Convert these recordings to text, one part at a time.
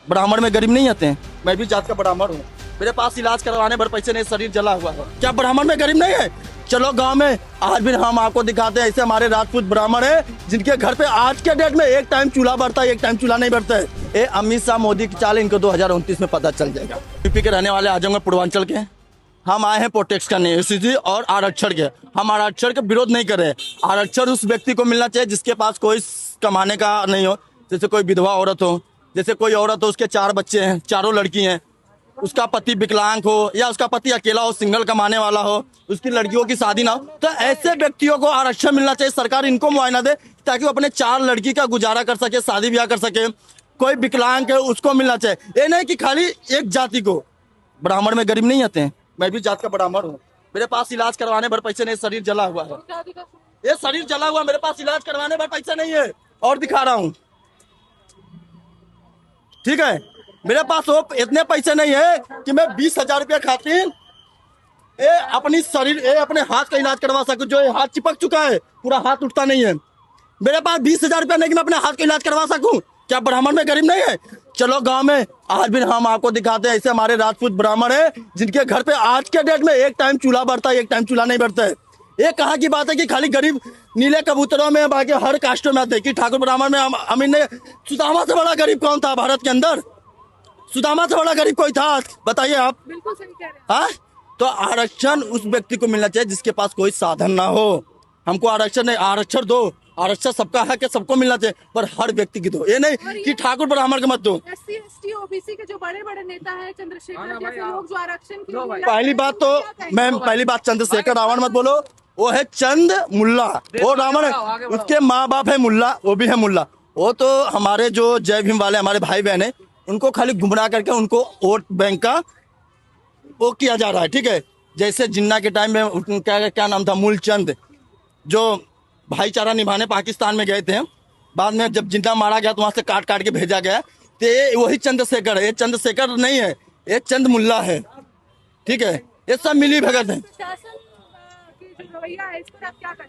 ब्राह्मण में गरीब नहीं आते हैं। मैं भी जात का ब्राह्मण हूँ, मेरे पास इलाज करवाने भर पैसे नहीं, शरीर जला हुआ है। क्या ब्राह्मण में गरीब नहीं है? चलो गांव में आज भी हम आपको दिखाते हैं, ऐसे हमारे राजपूत ब्राह्मण है जिनके घर पे आज के डेट में एक टाइम चूल्हा बढ़ता है, एक टाइम चूल्हा नहीं बढ़ता है। ये अमित शाह मोदी की चाल इनको 2029 में पता चल जाएगा। यूपी के रहने वाले आजमगढ़ पूर्वांचल के हम आए हैं प्रोटेक्ट करने एससी और आरक्षण के। हम आरक्षण का विरोध नहीं कर रहे। आरक्षण उस व्यक्ति को मिलना चाहिए जिसके पास कोई कमाने का नहीं हो, जैसे कोई विधवा औरत हो, जैसे कोई औरत हो उसके 4 बच्चे हैं, चारों लड़की हैं, उसका पति विकलांग हो या उसका पति अकेला हो, सिंगल कमाने वाला हो, उसकी लड़कियों की शादी ना हो, तो ऐसे व्यक्तियों को आरक्षण मिलना चाहिए। सरकार इनको मुआयना दे ताकि वो अपने 4 लड़की का गुजारा कर सके, शादी ब्याह कर सके। कोई विकलांग है उसको मिलना चाहिए। ये नहीं कि खाली एक जाति को। ब्राह्मण में गरीब नहीं आते हैं। मैं भी जात का ब्राह्मण हूँ, मेरे पास इलाज करवाने भर पैसे नहीं, शरीर जला हुआ है। ये शरीर जला हुआ, मेरे पास इलाज करवाने भर पैसे नहीं है। और दिखा रहा हूँ, ठीक है, मेरे पास वो इतने पैसे नहीं है कि मैं 20,000 रुपया खातिर अपनी शरीर अपने हाथ का इलाज करवा सकूं। जो हाथ चिपक चुका है, पूरा हाथ उठता नहीं है। मेरे पास 20,000 रुपया नहीं कि मैं अपने हाथ का इलाज करवा सकूं। क्या ब्राह्मण में गरीब नहीं है? चलो गांव में आज भी हम आपको दिखाते हैं, ऐसे हमारे राजपूत ब्राह्मण है जिनके घर पे आज के डेट में एक टाइम चूल्हा बढ़ता है, एक टाइम चूल्हा नहीं बढ़ता है। ये कहाँ की बात है कि खाली गरीब नीले कबूतरों में, बाकी हर कास्टों में आते हैं कि ठाकुर ब्राह्मण में अमीर ने। सुदामा से बड़ा गरीब कौन था भारत के अंदर? सुदामा से बड़ा गरीब कोई था? बताइए आप। बिल्कुल सही कह रहे हैं। हाँ, तो आरक्षण उस व्यक्ति को मिलना चाहिए जिसके पास कोई साधन ना हो। हमको आरक्षण नहीं, आरक्षण दो। आरक्षण सबका है कि सबको मिलना चाहिए, पर हर व्यक्ति की दो। ये नहीं कि ठाकुर ब्राह्मण के मत दो। SC, ST, OBC के जो बड़े बड़े नेता हैं, चंद्रशेखर जैसे लोग जो आरक्षण के लिए पहली बात तो मैम, पहली बात चंद्रशेखर रावण मत बोलो, वो है चंद मुल्ला। वो रावण है, उसके माँ बाप है मुल्ला, वो भी है मुल्ला। वो तो हमारे जो जय भीम वाले हमारे भाई बहन है, उनको खाली गुमराह करके उनको वोट बैंक का वो किया जा रहा है। ठीक है, जैसे जिन्ना के टाइम में उनका क्या नाम था, मूलचंद, जो भाईचारा निभाने पाकिस्तान में गए थे, बाद में जब जिन्ना मारा गया तो वहां से काट काट के भेजा गया। तो ये वही चंद्रशेखर है। ये चंद्रशेखर नहीं है, ये चंद मुल्ला है। ठीक है, ये सब मिली भगत है।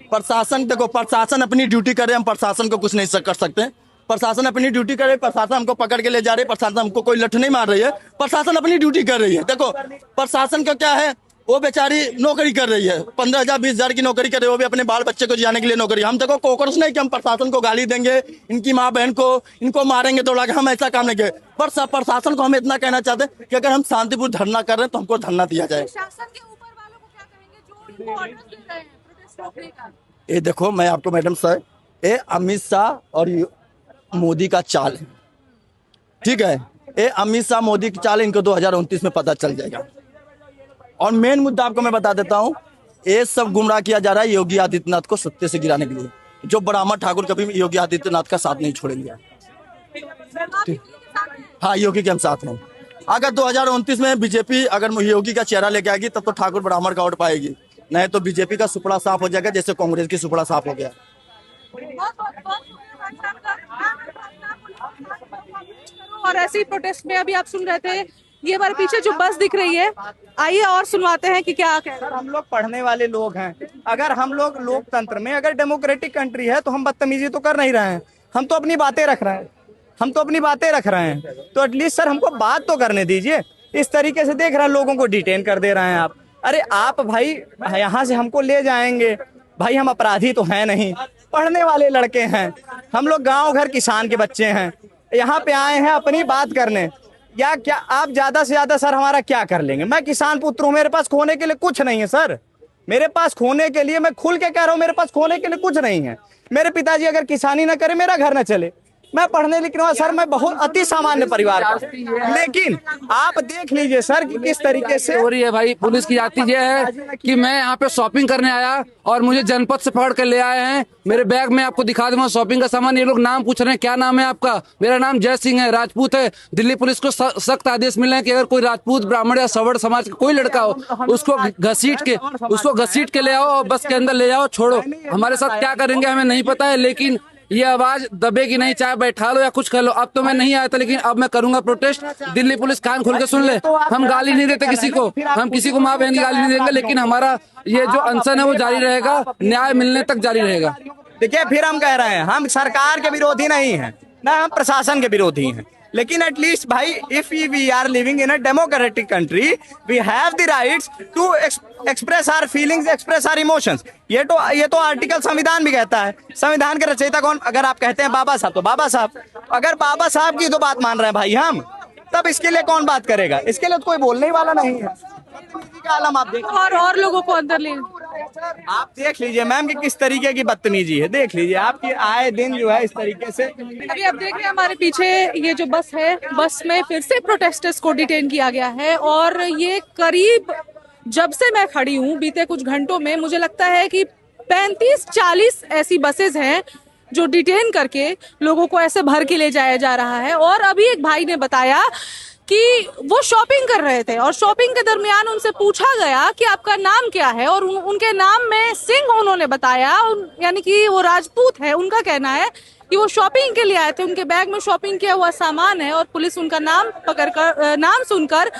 प्रशासन देखो, प्रशासन अपनी ड्यूटी करे, हम प्रशासन को कुछ नहीं कर सकते। प्रशासन अपनी ड्यूटी करे, प्रशासन हमको पकड़ के ले जा रही है, प्रशासन हमको कोई लठ नहीं मार रही है, प्रशासन अपनी ड्यूटी कर रही है। देखो प्रशासन का क्या है, वो बेचारी नौकरी कर रही है, 15,000 20,000 की नौकरी कर रही है, वो भी अपने बाल बच्चे को जियाने के लिए नौकरी। हम देखो कोकरस नहीं कि हम प्रशासन को गाली देंगे, इनकी माँ बहन को इनको मारेंगे दौड़ा के, हम ऐसा काम नहीं किए। पर प्रशासन को हम इतना कहना चाहते हैं कि अगर हम शांतिपूर्ण धरना कर रहे हैं तो हमको धरना दिया जाए। शासन के ऊपर वालों को क्या कहेंगे जो इनको ऑर्डर दे रहे हैं प्रोटेस्ट रोकने का? ये देखो मैं आपको मैडम सर, ये अमित शाह और मोदी का चाल है। ठीक है, ये अमित शाह मोदी की चाल इनको 2029 में पता चल जाएगा। और मेन मुद्दा आपको मैं बता देता हूँ, ये सब गुमराह किया जा रहा है योगी आदित्यनाथ को सत्ते से गिराने के लिए। जो ब्राह्मण ठाकुर कभी योगी आदित्यनाथ का साथ नहीं छोड़ेंगे। हाँ, योगी के हम साथ हैं। अगर 2029 में बीजेपी अगर योगी का चेहरा लेके आएगी तब तो ठाकुर ब्राह्मण का वोट पाएगी, नहीं तो बीजेपी का सुपड़ा साफ हो जाएगा जैसे कांग्रेस की सुपड़ा साफ हो गया। और ऐसे ही प्रोटेस्ट में अभी आप सुन रहे थे, ये हमारे पीछे जो बस दिख रही है, आइए और सुनवाते हैं कि क्या कह रहे हैं। हम लोग पढ़ने वाले लोग हैं। अगर हम लोग लोकतंत्र में, अगर डेमोक्रेटिक कंट्री है तो हम बदतमीजी तो कर नहीं रहे हैं, हम तो अपनी बातें रख रहे हैं, हम तो अपनी बातें रख रहे हैं। तो एटलीस्ट सर हमको बात तो करने दीजिए। इस तरीके से देख रहे हैं लोगों को डिटेन कर दे रहे हैं आप। अरे आप भाई यहाँ से हमको ले जाएंगे, भाई हम अपराधी तो हैं नहीं, पढ़ने वाले लड़के हैं हम लोग, गांव घर किसान के बच्चे हैं, यहाँ पे आए हैं अपनी बात करने। या क्या आप ज्यादा से ज्यादा सर हमारा क्या कर लेंगे? मैं किसान पुत्र हूँ, मेरे पास खोने के लिए कुछ नहीं है सर। मेरे पास खोने के लिए, मैं खुल के कह रहा हूँ, मेरे पास खोने के लिए कुछ नहीं है। मेरे पिताजी अगर किसानी ना करे, मेरा घर ना चले। मैं पढ़ने लिखने वाला सर, मैं बहुत अति सामान्य परिवार का, लेकिन आप देख लीजिए सर कि किस तरीके से हो रही है। भाई पुलिस की जाती ये है कि मैं यहाँ पे शॉपिंग करने आया और मुझे जनपद से पकड़ कर ले आए हैं। मेरे बैग में आपको दिखा दूंगा शॉपिंग का सामान। ये लोग नाम पूछ रहे हैं, क्या नाम है आपका? मेरा नाम जय सिंह है, राजपूत है। दिल्ली पुलिस को सख्त आदेश मिले हैं कि अगर कोई राजपूत ब्राह्मण या सवर्ण समाज का कोई लड़का हो, उसको घसीट के ले आओ और बस के अंदर ले जाओ, छोड़ो। हमारे साथ क्या करेंगे हमें नहीं पता है, लेकिन ये आवाज दबेगी नहीं, चाहे बैठा लो या कुछ कर लो। अब तो मैं नहीं आया था, लेकिन अब मैं करूंगा प्रोटेस्ट। दिल्ली पुलिस कान खोल के सुन ले, हम गाली नहीं देते किसी को, हम किसी को माँ बहन की गाली नहीं देंगे, लेकिन हमारा ये जो अनशन है वो जारी रहेगा, न्याय मिलने तक जारी रहेगा। देखिए फिर हम कह रहे हैं, हम सरकार के विरोधी नहीं हैं, ना हम प्रशासन के विरोधी हैं। लेकिन एटलीस्ट भाई if we are living in a democratic country we have the rights to express our feelings, express our emotions. ये तो आर्टिकल संविधान भी कहता है। संविधान के रचयिता कौन? अगर आप कहते हैं बाबा साहब, तो बाबा साहब। अगर बाबा साहब की तो बात मान रहे हैं भाई हम, तब इसके लिए कौन बात करेगा? इसके लिए तो कोई बोलने ही वाला नहीं है। बदतमीजी का आलम आप देखिए, और लोगों को अंदर ले आप देख लीजिए मैम कि किस तरीके की बदतमीजी है। देख लीजिए आपकी आए दिन जो है इस तरीके से। अभी आप देख रहे हैं हमारे पीछे ये जो बस है, बस में फिर से प्रोटेस्टर्स को डिटेन किया गया है। और ये करीब, जब से मैं खड़ी हूँ बीते कुछ घंटों में, मुझे लगता है कि 35-40 ऐसी बसेस हैं जो डिटेन करके लोगों को ऐसे भर के ले जाया जा रहा है। और अभी एक भाई ने बताया कि वो शॉपिंग कर रहे थे और शॉपिंग के दरमियान उनसे पूछा गया कि आपका नाम क्या है, और उनके नाम में सिंह उन्होंने बताया, यानी कि वो राजपूत है। उनका कहना है कि वो शॉपिंग के लिए आए थे, उनके बैग में शॉपिंग किया हुआ सामान है और पुलिस उनका नाम सुनकर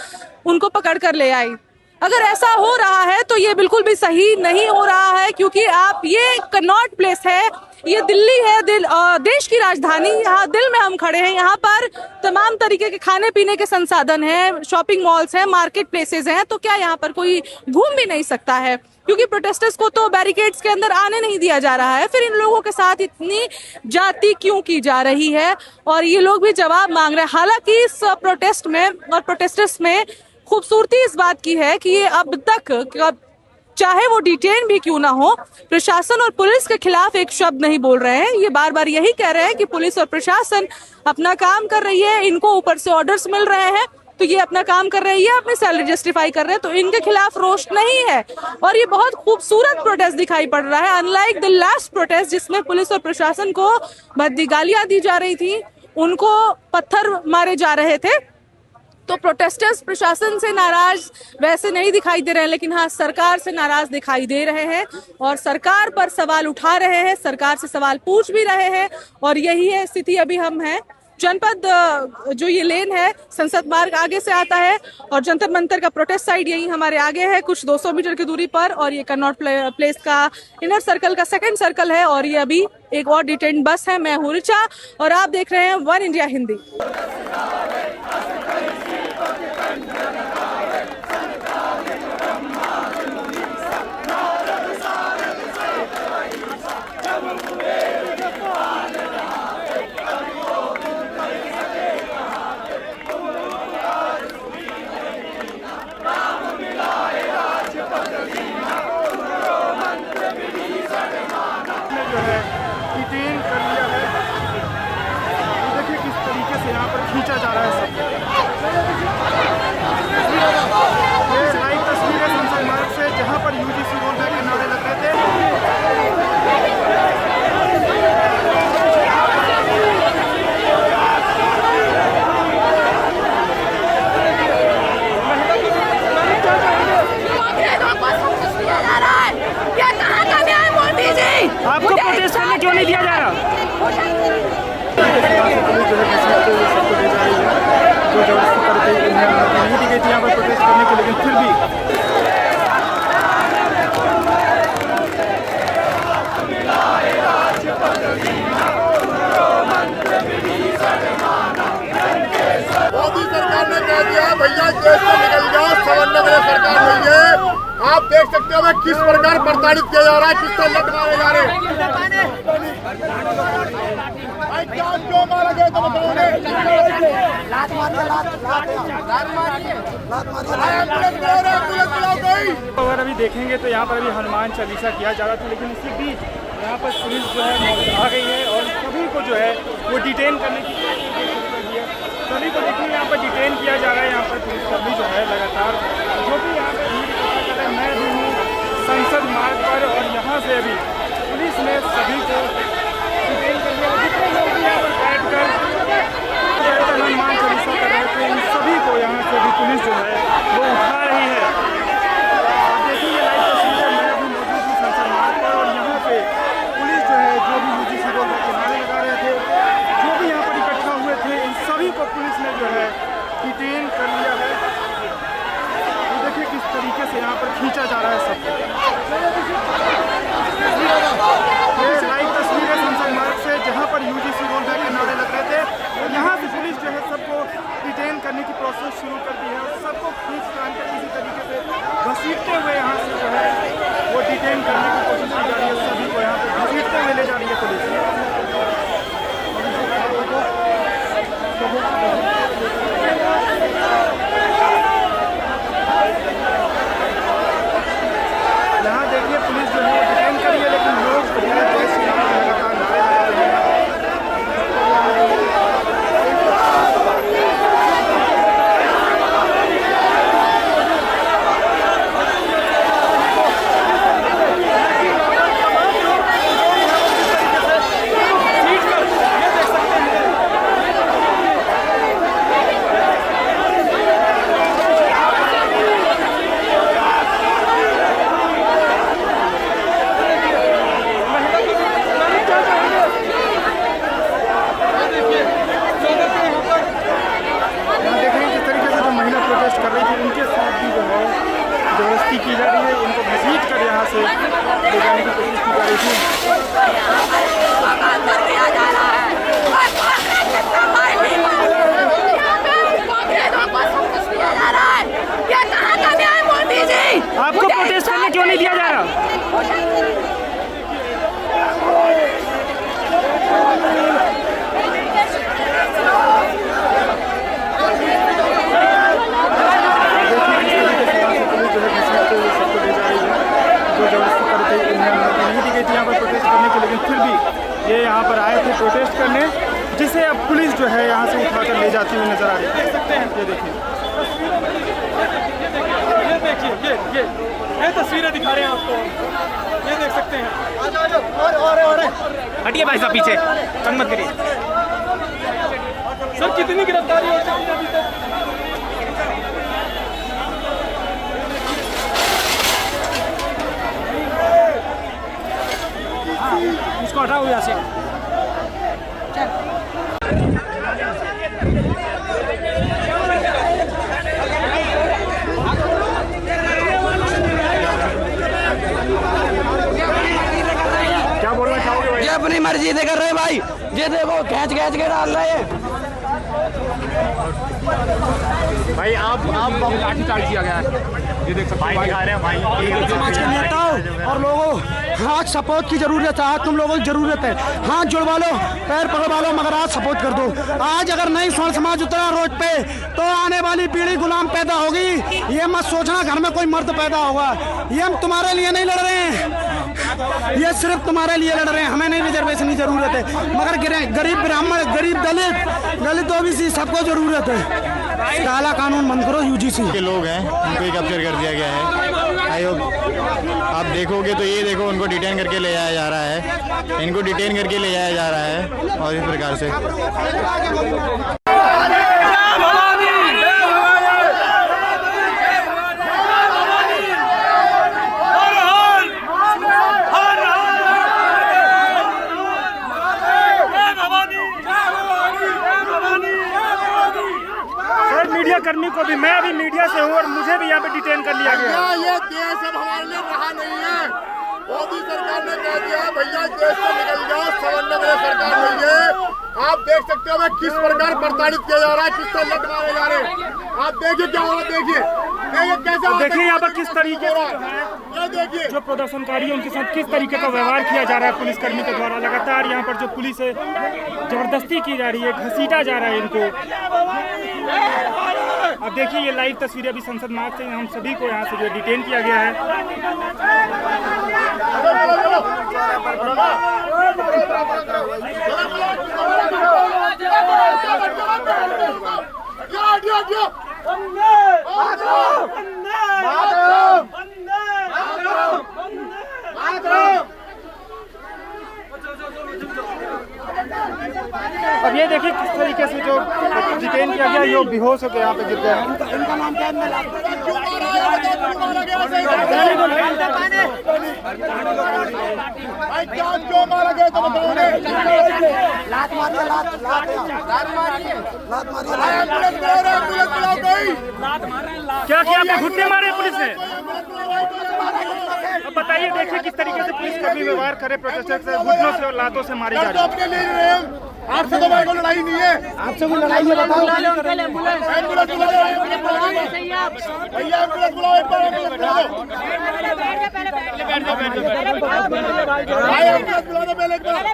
उनको पकड़ कर ले आई। अगर ऐसा हो रहा है तो ये बिल्कुल भी सही नहीं हो रहा है, क्योंकि आप, ये कनॉट प्लेस है, ये दिल्ली है, देश की राजधानी, यहाँ दिल में हम खड़े हैं। यहाँ पर तमाम तरीके के खाने पीने के संसाधन हैं, शॉपिंग मॉल्स हैं, मार्केट प्लेसेस हैं। तो क्या यहाँ पर कोई घूम भी नहीं सकता है? क्योंकि प्रोटेस्टर्स को तो बैरिकेड्स के अंदर आने नहीं दिया जा रहा है। फिर इन लोगों के साथ इतनी जाति क्यों की जा रही है? और ये लोग भी जवाब मांग रहे हैं। हालांकि इस प्रोटेस्ट में और प्रोटेस्टर्स में खूबसूरती इस बात की है कि ये अब तक, चाहे वो डिटेन भी क्यों ना हो, प्रशासन और पुलिस के खिलाफ एक शब्द नहीं बोल रहे हैं। ये बार बार यही कह रहे हैं कि पुलिस और प्रशासन अपना काम कर रही है, इनको ऊपर से ऑर्डर्स मिल रहे हैं तो ये अपना काम कर रही है, अपनी सैलरी जस्टिफाई कर रहे हैं, तो इनके खिलाफ रोष नहीं है। और ये बहुत खूबसूरत प्रोटेस्ट दिखाई पड़ रहा है, अनलाइक द लास्ट प्रोटेस्ट जिसमें पुलिस और प्रशासन को भद्दी गालियां दी जा रही थी, उनको पत्थर मारे जा रहे थे। तो प्रोटेस्टर्स प्रशासन से नाराज वैसे नहीं दिखाई दे रहे हैं, लेकिन हाँ सरकार से नाराज दिखाई दे रहे हैं और सरकार पर सवाल उठा रहे हैं, सरकार से सवाल पूछ भी रहे हैं। और यही है स्थिति। अभी हम हैं जनपद, जो ये लेन है, संसद मार्ग आगे से आता है और जंतर मंतर का प्रोटेस्ट साइड यही हमारे आगे है, कुछ 200 मीटर की दूरी पर। और ये कनॉट प्लेस का इनर सर्कल का सेकंड सर्कल है। और ये अभी एक और डिटेन बस है। मैं हूं ऋचा और आप देख रहे हैं वन इंडिया हिंदी। डिटेन कर लिया है। देखिए किस तरीके से यहाँ पर खींचा जा रहा है सब। ये लाइव तस्वीरें संसद मार्ग से, जहाँ पर यूजीसी रोल बैक के नारे लग रहे थे। आपको प्रोटेस्ट करने क्यों नहीं दिया जा रहा? जो जबरदस्ती करके नहीं दी गई थी यहाँ पर प्रोटेस्ट करने के, लेकिन फिर भी मोदी सरकार ने कह दिया भैया देश से निकल जाओ, समझने के लिए सरकार नहीं है। आप देख सकते हो किस प्रकार प्रताड़ित किया जा रहा है, किस तरह लट मारे जा रहे हैं। क्यों मारा गया तो बताओगे? अगर अभी देखेंगे तो यहाँ पर अभी हनुमान चालीसा किया जा रहा था, लेकिन इसी बीच यहाँ पर पुलिस जो है आ गई है और सभी को जो है वो डिटेन करने की कोशिश कर रही है। सभी को देखिए यहाँ पर डिटेन किया जा रहा है। यहाँ पर पुलिसकर्मी जो है लगातार, जो भी यहाँ पर मैं भी हूँ संसद मार्ग पर और यहाँ से अभी पुलिस ने सभी को डिटेन कर लिया। जितने लोग भी यहाँ पर बैठ कर हनुमान चालीसा कर रहे थे, इन सभी को यहाँ से भी पुलिस जो है वो उठा रही है। आप देखिए लाइव तस्वीरें, मैं अभी मौजूद हूँ संसद मार्ग पर और यहाँ पे पुलिस जो है जो भी यूजीसी रोल बैक के नारे लगा रहे थे, जो भी यहाँ पर इकट्ठा हुए थे, इन सभी को पुलिस ने जो है डिटेन कर लिया है। देखिए किस तरीके से यहाँ पर खींचा जा रहा है सब। ये लाइव तस्वीरें संसद मार्ग से, जहाँ पर यूजीसी रोल बैक के नारे लग रहे थे, यहाँ से पुलिस जो है सब करने की प्रोसेस शुरू कर दी है और सबको खींच तान कर किसी तरीके से घसीटते हुए यहाँ से जो है वो डिटेन करने की कोशिश की जा रही है। सभी को यहाँ पे घसीटते हुए ले जा रही है पुलिस। यहाँ देखिए पुलिस जो है डिटेन करी है, लेकिन लोग जय श्री राम लगातार नारे लगा रहे हैं। जबरदस्ती की जा रही है, इनको घसीट कर यहाँ से ले जाने की कोशिश की जा रही थी। आपको प्रोटेस्ट करने क्यों नहीं दिया जा रहा? यहाँ पर प्रोटेस्ट करने के, लेकिन फिर भी ये यहाँ पर आए थे प्रोटेस्ट करने, जिसे अब पुलिस जो है यहाँ से उठाकर ले जाती हुई नजर आ रही है। देख सकते हैं, ये देखिए, ये तस्वीरें दिखा रहे हैं आपको, ये देख सकते हैं। हटिए भाई साहब पीछे, तंग मत करिए। सर कितनी गिरफ्तारी हो चुकी है अभी तक? इसको हटाओ यहाँ से। क्या बोलना चाहोगे भाई? ये अपनी मर्जी से कर रहे हैं भाई, ये देखो खींच खींच के डाल रहे हैं भाई। आप लाठी चार्ज किया गया है, ये देख सकते हैं भाई। समाज के नेताओं और लोगों, हाँ सपोर्ट की जरूरत है, आज तुम लोगों की जरूरत है। हाथ जुड़वा लो, पैर पकड़वा लो, मगर आज सपोर्ट कर दो। आज अगर नहीं स्वर्ण समाज उतरा रोड पे तो आने वाली पीढ़ी गुलाम पैदा होगी। ये मत सोचना घर में कोई मर्द पैदा होगा। ये हम तुम्हारे लिए नहीं लड़ रहे हैं, ये सिर्फ तुम्हारे लिए लड़ रहे हैं। हमें नहीं रिजर्वेशन की जरूरत है, मगर गरीब ब्राह्मण, गरीब दलित ओबीसी सबको जरूरत है। काला कानून बंद करो। यूजीसी के लोग हैं, उनको ही कैप्चर कर दिया गया है। आयोग आप देखोगे तो ये देखो, उनको डिटेन करके ले जाया जा रहा है, इनको डिटेन करके ले जाया जा रहा है और इस प्रकार से। मीडिया कर्मी को भी, मैं अभी मीडिया से हूँ और मुझे भी यहाँ पे डिटेन कर लिया गया। ये देश अब हमारे लिए रहा नहीं है। मोदी सरकार ने कह दिया भैया देश से निकल जाओ, समझने वाली सरकार नहीं है। आप देख सकते हो किस प्रकार प्रताड़ित किया जा रहा है, किस तरह लट मारे जा रहे हैं। आप देखिए क्या हो रहा है, देखिए कैसे, देखिए यहाँ पर किस तरीके से ये देखिए जो प्रदर्शनकारी है उनके साथ किस तरीके का व्यवहार किया जा रहा है पुलिसकर्मी के द्वारा। लगातार यहाँ पर जो पुलिस है जबरदस्ती की जा रही है, घसीटा जा रहा है इनको। अब देखिए ये लाइव तस्वीरें अभी संसद मार्ग से हम सभी को यहाँ से जो डिटेन किया गया है। अब ये देखिए किस तरीके से जो डिटेन किया गया, ये बेहोश होकर यहाँ पे गिर गया है। इनका नाम क्या है? क्यों मारा गया तो बताओगे? लात मारिए, लात मारिए। क्या किया आपने? घुटने मारे पुलिस ने? अब बताइए, देखिए किस तरीके से पुलिस कर्मी व्यवहार करे प्रोटेस्टर से, घुटनों से और लातों से मारी जा रही है। आपसे तो मेरे को लड़ाई नहीं है। आपसे कोई लड़ाई है बताओ। एम्बुलेंस बुला दो, भैया एम्बुलेंस बुलाओ, एक बार एम्बुलेंस बुला दो। भाई एम्बुलेंस बुला दो पहले एक बार।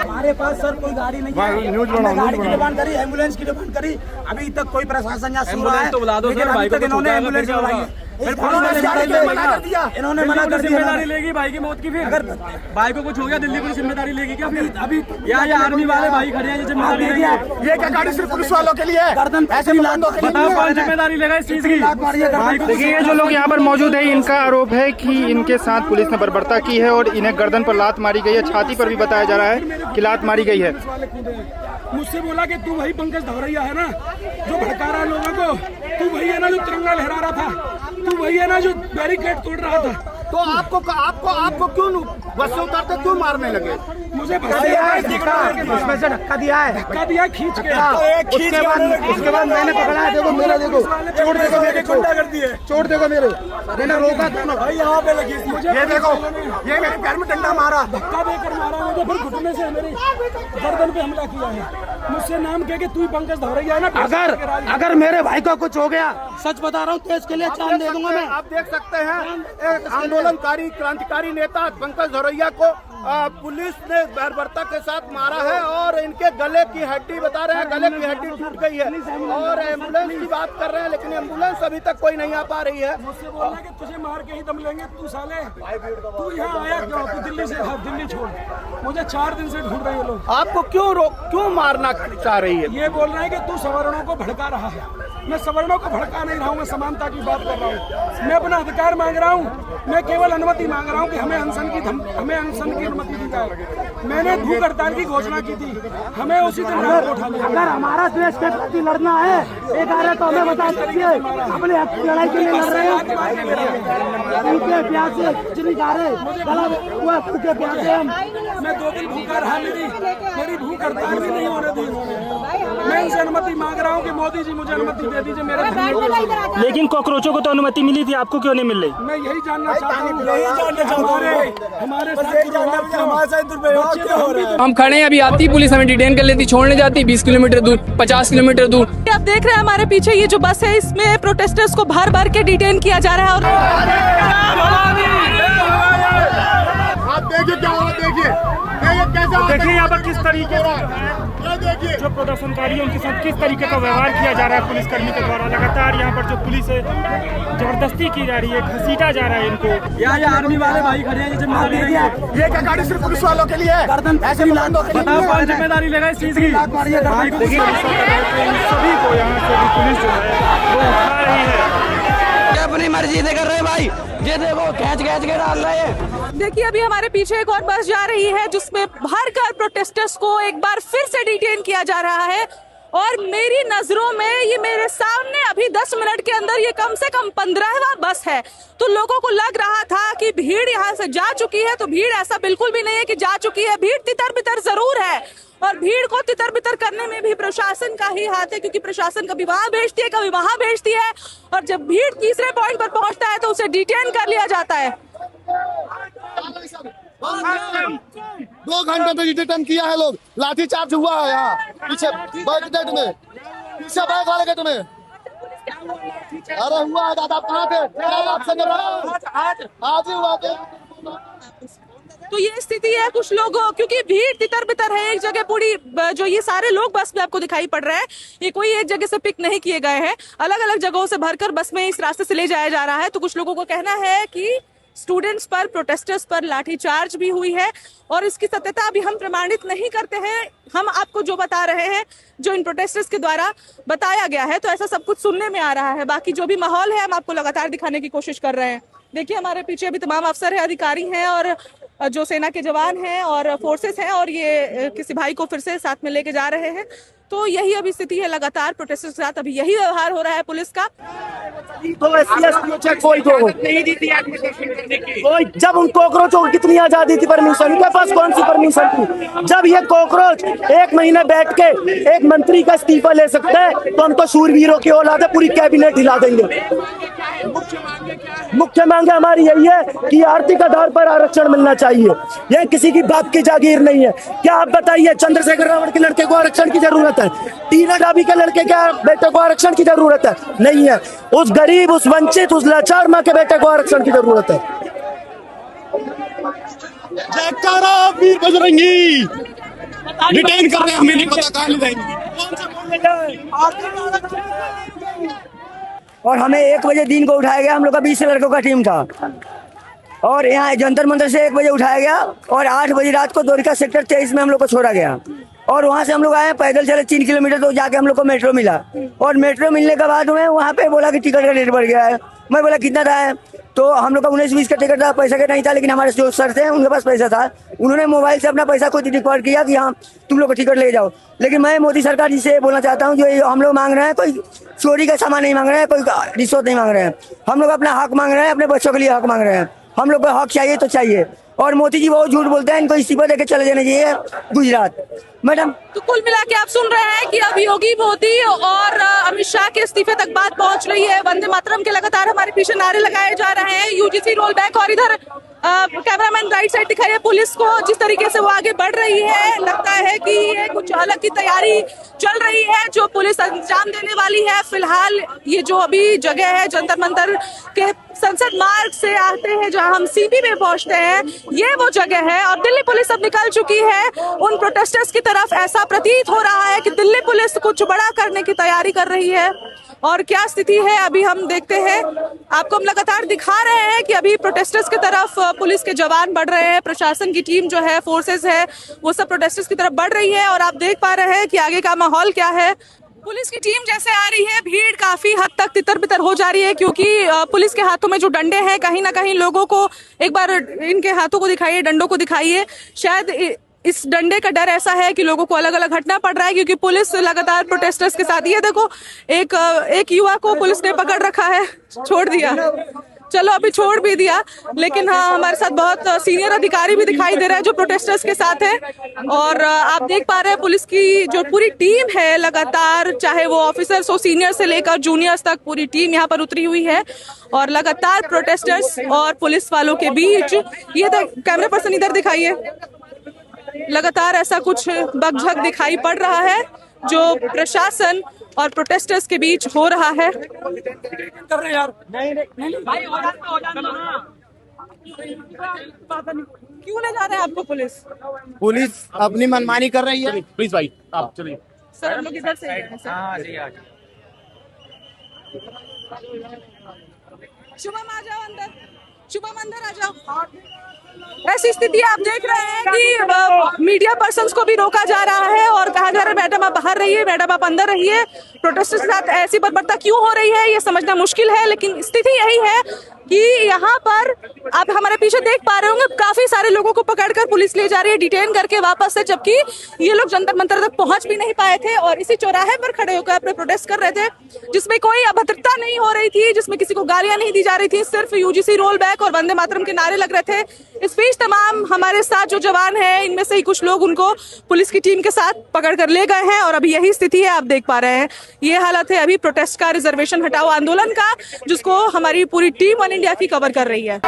हमारे पास सर कोई गाड़ी नहीं है। हमने गाड़ी की डिमांड करी, एम्बुलेंस की डिमांड करी, अभी तक कोई प्रशासन यहाँ सुन रहा है। लेकिन अभी तक इन्होंने एम्बुलेंस बुलाई है। इन्होंने मना कर दिया। जिम्मेदारी लेगी भाई की मौत की? फिर अगर भाई को कुछ हो गया दिल्ली पुलिस जिम्मेदारी लेगी क्या? फिर अभी यहाँ आर्मी वाले भाई खड़े हैं, जिम्मेदारी लेगी। ये क्या गाड़ी सिर्फ पुलिस वालों के लिए है? ऐसे बताओ कौन जिम्मेदारी लेगा इस चीज की? देखिए, ये जो लोग यहाँ पर मौजूद है, इनका आरोप है कि इनके साथ पुलिस ने बर्बरता की है और इन्हें गर्दन पर लात मारी गई है, छाती पर भी बताया जा रहा है कि लात मारी गई है। मुझसे बोला कि तू वही पंकज धौरैया है ना जो भड़का रहा है लोगों को, तू वही है ना जो तिरंगा लहरा रहा था, तू वही है ना जो बैरिकेड तोड़ रहा था। तो आपको क्यों बस से उतारते क्यों मारने लगे? मुझे उसमें से धक्का दिया है, खींच के। उसके बाद मैंने पकड़ा है, देखो मेरा, देखो चोट देखो मेरे, चोट देखो मेरे, मैंने रोका था भाई यहाँ पे लगी। ये देखो, ये मेरे पैर में डंडा मारा, धक्का देकर मारा मुझे, फिर घुटने से मेरी गर्दन पे हमला किया है। मुझसे नाम कह के तू पंकज धौरैया है ना। अगर मेरे भाई को कुछ हो गया, सच बता रहा हूँ, तो इसके लिए जान दे दूंगा मैं। आप देख सकते हैं एक आंदोलनकारी क्रांतिकारी नेता पंकज धौरैया को पुलिस ने बर्बरता के साथ मारा है और इनके गले की हड्डी बता रहे हैं, गले की हड्डी टूट गई है और एम्बुलेंस की बात कर रहे हैं, लेकिन एम्बुलेंस अभी तक कोई नहीं आ पा रही है। मुझसे बोला कि तुझे मार के ही दम लेंगे, तू साले, तू यहाँ आया क्यों? तू दिल्ली से, दिल्ली छोड़, मुझे 4 दिन से ढूंढ रहे हैं लोग। आपको क्यों मारना चाह रही है? ये बोल रहे हैं कि तू सवर्णों को भड़का रहा है। मैं सवर्णों को भड़का नहीं रहा हूँ, मैं समानता की बात कर रहा हूँ। मैं अपना अधिकार मांग रहा हूँ, मैं केवल अनुमति मांग रहा हूँ कि हमें अनशन की अनुमति दी जाए। मैंने भूख हड़ताल की घोषणा की थी, हमें उसी दिन रात को उठा लिया। अगर हमारा देश के प्रति लड़ना है, एक आ रहे तो हमें बता सकते हैं, अपने हक की लड़ाई के लिए लड़ रहे हैं। भूखे प्यासे जिनकारे गला हुआ, भूखे प्यासे हम। मैं 2 दिन भूखा रहा नहीं, मेरी भूख हड़ताल भी नहीं होने दी उन्होंने। मैं इनसे अनुमति मांग रहा हूँ कि मोदी जी मुझे अनुमति दे दीजिए मेरे। लेकिन कॉकरोचों को तो अनुमति मिली थी, आपको क्यों नहीं मिल रही? मैं यही जानना चाहता हूँ, हमारे हम खड़े हैं, अभी आती पुलिस हमें डिटेन कर लेती, छोड़ने जाती 20 किलोमीटर दूर, 50 किलोमीटर दूर। आप देख रहे हैं हमारे पीछे ये जो बस है, इसमें प्रोटेस्टर्स को भर भर के डिटेन किया जा रहा है। और आप देखिए क्या हुआ, देखिए देखिए यहाँ पर किस तरीके से जो प्रदर्शनकारी है उनके साथ किस तरीके का व्यवहार किया जा रहा है पुलिसकर्मी के द्वारा। लगातार यहाँ पर जो पुलिस है जबरदस्ती की जा रही है, घसीटा जा रहा है इनको। यहाँ आर्मी वाले भाई खड़े हैं, जिम्मेदारी लेगी। ये क्या गाड़ी सिर्फ पुलिस वालों के लिए है? ऐसे बताओ कौन जिम्मेदारी लेगा इस चीज की? सभी को यहाँ से पुलिस जो है वो उठा रही है, अपनी मर्जी से कर रहे भाई, ये देखो खींच के डाल रहे हैं। देखिए अभी हमारे पीछे एक और बस जा रही है जिसमें भरकर प्रोटेस्टर्स को एक बार फिर से डिटेन किया जा रहा है। और मेरी नजरों में, ये मेरे सामने अभी 10 मिनट के अंदर ये कम से कम 15वां बस है। तो लोगों को लग रहा था कि भीड़ यहाँ से जा चुकी है, तो भीड़ ऐसा बिल्कुल भी नहीं है कि जा चुकी है। भीड़ तितर बितर जरूर है और भीड़ को तितर बितर करने में भी प्रशासन का ही हाथ है, क्योंकि प्रशासन कभी वहां भेजती है, कभी वहां भेजती है, और जब भीड़ तीसरे पॉइंट पर पहुंचता है तो उसे डिटेन कर लिया जाता है। 2 घंटे में डिटेन किया है लोग, लाठीचार्ज हुआ है यहाँ पीछे बैक गेट में, पीछे बैक वाले गेट में। अरे हुआ है दादा, कहाँ थे? आज ही हुआ थे। तो ये स्थिति है कुछ लोगों, क्योंकि भीड़ तितर बितर है एक जगह पूरी। जो ये सारे लोग बस में आपको दिखाई पड़ रहे हैं, ये कोई एक जगह से पिक नहीं किए गए हैं, अलग अलग जगहों से भरकर बस में इस रास्ते से ले जाया जा रहा है। तो कुछ लोगों को कहना है कि स्टूडेंट्स पर, प्रोटेस्टर्स पर लाठीचार्ज भी हुई है और इसकी सत्यता अभी हम प्रमाणित नहीं करते हैं। हम आपको जो बता रहे हैं, जो इन प्रोटेस्टर्स के द्वारा बताया गया है, तो ऐसा सब कुछ सुनने में आ रहा है। बाकी जो भी माहौल है हम आपको लगातार दिखाने की कोशिश कर रहे हैं। देखिए हमारे पीछे अभी तमाम अफसर हैं, अधिकारी हैं और जो सेना के जवान हैं और फोर्सेस हैं, और ये किसी भाई को फिर से साथ में लेके जा रहे हैं। तो यही अभी स्थिति है, लगातार प्रोटेस्टर्स के साथ अभी यही व्यवहार हो रहा है पुलिस का। कोई जब उन कॉकरोचों को कितनी आजादी थी, परमिशन उनके पास कौन सी परमिशन थी? जब ये कॉकरोच 1 महीने बैठ के एक मंत्री का इस्तीफा ले सकते हैं, तो हम तो शूरवीरों की औलाद है, पूरी कैबिनेट हिला देंगे। मुख्य मांग हमारी यही है कि आर्थिक आधार पर आरक्षण मिलना चाहिए। यह किसी की बाप की जागीर नहीं है। क्या आप बताइए, चंद्रशेखर रावण के लड़के को आरक्षण की जरूरत है? टीना डाबी के लड़के के बेटे को आरक्षण की जरूरत है? नहीं है। उस गरीब, उस वंचित, उस लाचार माँ के बेटे को आरक्षण की जरूरत है। जयकारा वीर बजरंगी। डिटेन कर रहे हैं, हमें नहीं पता कहाँ ले जाएंगे। और हमें 1 बजे दिन को उठाया गया। हम लोग का 20 लड़कों का टीम था और यहाँ जंतर मंतर से 1 बजे उठाया गया और 8 बजे रात को द्वारिका सेक्टर 23 में हम लोग को छोड़ा गया। और वहाँ से हम लोग आए, पैदल चले 3 किलोमीटर, तो जाके हम लोग को मेट्रो मिला। और मेट्रो मिलने के बाद में वहाँ पे बोला कि टिकट का रेट बढ़ गया है। मैं बोला कितना था है? तो हम लोग का 19-20 का टिकट था, पैसा का नहीं था। लेकिन हमारे जो सर थे उनके पास पैसा था। उन्होंने मोबाइल से अपना पैसा खुद रिकॉर्ड किया कि हाँ तुम लोग को टिकट ले जाओ। लेकिन मैं मोदी सरकार जी से बोलना चाहता हूँ, जो हम लोग मांग रहे हैं, कोई चोरी का सामान नहीं मांग रहे हैं, कोई रिश्वत नहीं मांग रहे हैं। हम लोग अपना हक मांग रहे हैं, अपने बच्चों के लिए हक मांग रहे हैं। हम लोग को हक चाहिए तो चाहिए। और मोदी जी बहुत झूठ बोलते हैं, इनको इस्तीफा देके चले जाना चाहिए गुजरात। मैडम, तो कुल मिला के आप सुन रहे हैं कि अब योगी मोदी और अमित शाह के इस्तीफे तक बात पहुंच रही है। वंदे मातरम के लगातार हमारे पीछे नारे लगाए जा रहे हैं, यूजीसी रोल बैक। और इधर कैमरामैन राइट साइड दिखाइए, पुलिस को जिस तरीके से वो आगे बढ़ रही है, लगता है कि ये कुछ अलग की तैयारी चल रही है जो पुलिस अंजाम देने वाली है। फिलहाल ये जो अभी जगह है, जंतर मंतर के संसद मार्ग से आते हैं जहां हम सीपी में पहुंचते हैं, ये वो जगह है। और दिल्ली पुलिस अब निकल चुकी है उन प्रोटेस्टर्स की तरफ। ऐसा प्रतीत हो रहा है कि दिल्ली पुलिस कुछ बड़ा करने की तैयारी कर रही है। और क्या स्थिति है अभी हम देखते हैं। आपको हम लगातार दिखा रहे हैं कि अभी प्रोटेस्टर्स की तरफ पुलिस के जवान बढ़ रहे हैं, प्रशासन की टीम जो है, फोर्सेस है, वो सब प्रोटेस्टर्स की तरफ बढ़ रही है। और आप देख पा रहे हैं कि आगे का माहौल क्या है। पुलिस की टीम जैसे आ रही है, भीड़ काफी हद तक तितर बितर हो जा रही है, क्योंकि पुलिस के हाथों में जो डंडे हैं, कहीं ना कहीं लोगों को एक बार इनके हाथों को दिखाइए, डंडों को दिखाइए। शायद इस डंडे का डर ऐसा है कि लोगों को अलग अलग हटना पड़ रहा है, क्योंकि पुलिस लगातार प्रोटेस्टर्स के साथ। ये देखो, एक युवा को पुलिस ने पकड़ रखा है, छोड़ दिया। चलो अभी छोड़ भी दिया, लेकिन हाँ, हमारे साथ बहुत सीनियर अधिकारी भी दिखाई दे रहे हैं जो प्रोटेस्टर्स के साथ हैं। और आप देख पा रहे हैं पुलिस की जो पूरी टीम है, लगातार, चाहे वो ऑफिसर्स हो, सीनियर से लेकर जूनियर्स तक, पूरी टीम यहाँ पर उतरी हुई है। और लगातार प्रोटेस्टर्स और पुलिस वालों के बीच, ये कैमरा पर्सन इधर दिखाइए, लगातार ऐसा कुछ बकझक दिखाई पड़ रहा है जो प्रशासन और प्रोटेस्टर्स के बीच हो रहा है। कर रहे यार, भाई क्यों ले जा रहे हैं आपको पुलिस? पुलिस अपनी मनमानी कर रही है। प्लीज भाई आप चलिए सर, हम लोग इधर से शुभम आ जाओ अंदर, शुभम अंदर आ जाओ। ऐसी स्थिति आप देख रहे हैं कि मीडिया पर्सन्स को भी रोका जा रहा है और कहा जा रहा है मैडम आप बाहर रहिए, मैडम आप अंदर रहिए। प्रोटेस्टर्स के साथ ऐसी बर्बरता क्यों हो रही है ये समझना मुश्किल है, लेकिन स्थिति यही है कि यहाँ पर आप हमारे पीछे देख पा रहे होंगे, काफी सारे लोगों को पकड़कर पुलिस ले जा रही है, डिटेन करके वापस से, जबकि ये लोग जंतर मंतर तक पहुंच भी नहीं पाए थे और इसी चौराहे पर खड़े होकर अपने प्रोटेस्ट कर रहे थे, जिसमें कोई अभद्रता नहीं हो रही थी, जिसमें किसी को गालियां नहीं दी जा रही थी, सिर्फ यूजीसी रोल बैक और वंदे मातरम के नारे लग रहे थे। इस बीच तमाम हमारे साथ जो जवान हैं, इनमें से ही कुछ लोग उनको पुलिस की टीम के साथ पकड़ कर ले गए हैं और अभी यही स्थिति है, आप देख पा रहे हैं। ये हालत है अभी प्रोटेस्ट का, रिजर्वेशन हटाओ आंदोलन का, जिसको हमारी पूरी टीम वन इंडिया की कवर कर रही है।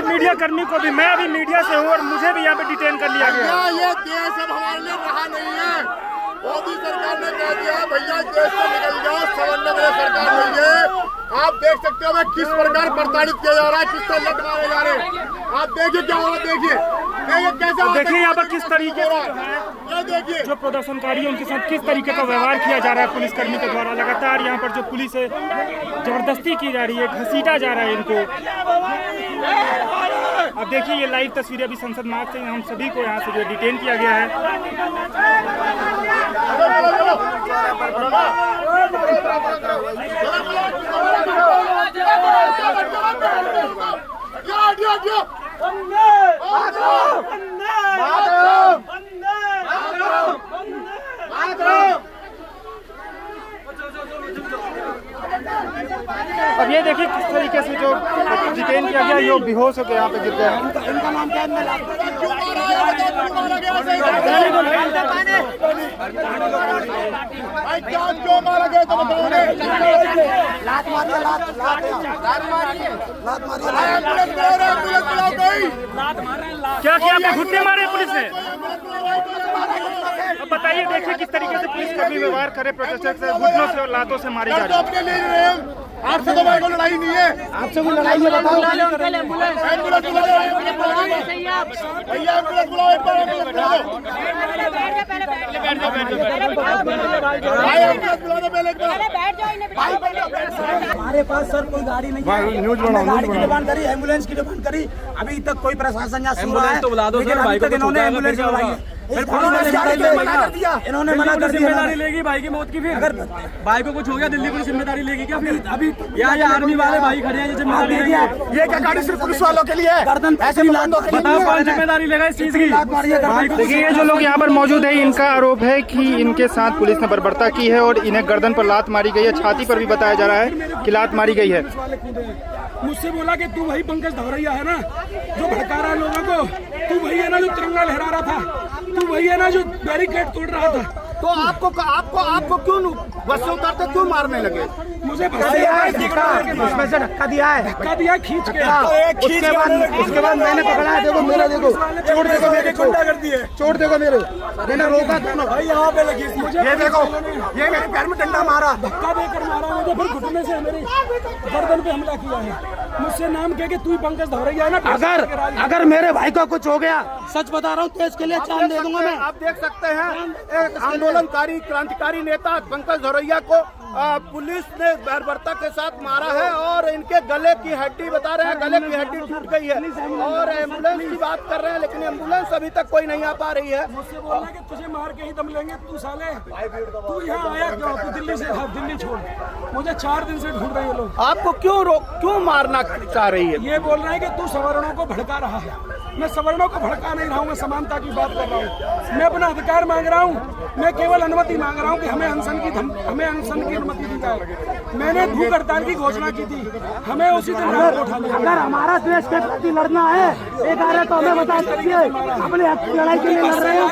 मीडिया कर्मी को भी, मैं अभी मीडिया से हूँ और मुझे भी यहाँ पे डिटेन कर लिया गया। ये देश अब हमारे लिए रहा नहीं है। मोदी सरकार ने कह दिया भैया देश से निकल जाओ, समन्वय मेरे सरकार नहीं है। आप देख सकते हो किस प्रकार प्रताड़ित किया जा रहा है, किस तरह लट मारे जा रहे हैं। आप देखिए क्या हो रहा है, देखिए कैसा, देखिए यहाँ पर किस तरीके ये देखिए जो प्रदर्शनकारी उनके साथ किस तरीके का व्यवहार किया जा रहा है पुलिस कर्मी के द्वारा। लगातार यहाँ पर जो पुलिस है जबरदस्ती की जा रही है, घसीटा जा रहा है इनको। अब देखिए ये लाइव तस्वीरें अभी संसद मार्ग से हम सभी को यहाँ से जो डिटेन किया गया है। अब ये देखिए किस तरीके तरीके से जो डिटेन किया गया, ये बेहोश होकर यहाँ पे गिर गए हैं। इनका नाम क्या है? भाई क्यों मारा गया तो बताओ। लात मारिए, लात मारिए। क्या किया आपने? घुटने मारे पुलिस ने? अब बताइए, देखिए किस तरीके से पुलिस कर्मी व्यवहार करे प्रोटेस्टर से, घुटनों से और लातों से मारी जा रही है। अपने ले रहे हैं, आपसे तो भाई को लड़ाई नहीं है। आपसे कोई लड़ाई है? बताओ। एम्बुलेंस बुलाओ, भैया एम्बुलेंस बुलाओ, एक बार एम्बुलेंस बुलाओ। भाई एम्बुलेंस बुलाओ पहले एक बार। हमारे पास सर कोई गाड़ी नहीं है। न्यूज बनाओ, गाड़ी की डिमांड करी, एम्बुलेंस की डिमांड करी, अभी तक कोई प्रशासन यहाँ सुन रहा है। तो बुला दो सर, भाई को इन्होंने एम्बुलेंस बुलाई है। इन्होंने मना कर दिया। जिम्मेदारी लेगी भाई की मौत की? फिर अगर भाई को कुछ हो गया, दिल्ली पुलिस जिम्मेदारी लेगी क्या? फिर अभी यहाँ आर्मी वाले भाई खड़े हैं, ये जिम्मेदारी लेंगे। ये क्या गाड़ी सिर्फ पुलिस वालों के लिए है? गर्दन ऐसे लातों के बताओ कौन जिम्मेदारी लेगा इस चीज की? देखिए, ये जो लोग यहाँ पर मौजूद है, इनका आरोप है कि इनके साथ पुलिस ने बर्बरता की है और इन्हें गर्दन पर लात मारी गई है। छाती पर भी बताया जा रहा है कि लात मारी गई है। मुझसे बोला कि तू वही पंकज धावरिया है ना जो भड़का रहा है लोगों को, तू वही है ना जो तिरंगा लहरा रहा था, तू वही है ना जो बैरिकेड तोड़ रहा था। तो आपको क्यों बस से उतारते क्यों मारने लगे? मुझे उसमें से धक्का दिया है, धक्का दिया खींच के। उसके बाद मैंने पकड़ा है, देखो मेरा, देखो चोट, देखो मेरे गुंडा कर दिए, चोट देखो मेरे, मैंने रोका था भाई यहाँ पे लगी। ये देखो, ये मेरे पैर में डंडा मारा, धक्का देकर मारा मुझे, फिर घुटने से मेरी गर्दन पे हमला किया है। मुझसे नाम कह के तू पंकज धावरिया है ना। अगर मेरे भाई को कुछ हो गया, सच बता रहा हूँ, तो इसके लिए जान दे दूंगा मैं। आप देख सकते हैं एक आंदोलनकारी क्रांतिकारी नेता पंकज धावरिया को पुलिस ने बर्बरता के साथ मारा है और इनके गले की हड्डी बता रहे हैं, गले की हड्डी टूट गई है और एम्बुलेंस की बात कर रहे हैं, लेकिन एम्बुलेंस अभी तक कोई नहीं आ पा रही है। मुझसे बोला कि तुझे मार के ही दम लेंगे। तू साले, तू यहाँ आया क्यों? तू दिल्ली से, दिल्ली छोड़। मुझे 4 दिन से ढूंढ रहे हैं लोग। आपको क्यों मारना चाह रही है? ये बोल रहे हैं कि तू सवर्णों को भड़का रहा है। मैं सवर्णों को भड़का नहीं रहा हूँ, मैं समानता की बात कर रहा हूँ। मैं अपना अधिकार मांग रहा हूँ, मैं केवल अनुमति मांग रहा हूँ कि हमें अनशन की अनुमति दी जाए। मैंने भूख हड़ताल की घोषणा की थी, हमें उसी दिन रात को उठा लिया। अगर हमारा देश के प्रति लड़ना है, एक आ रहे तो हमें बता सकते हैं, अपने हक की लड़ाई के लिए लड़ रहे हैं।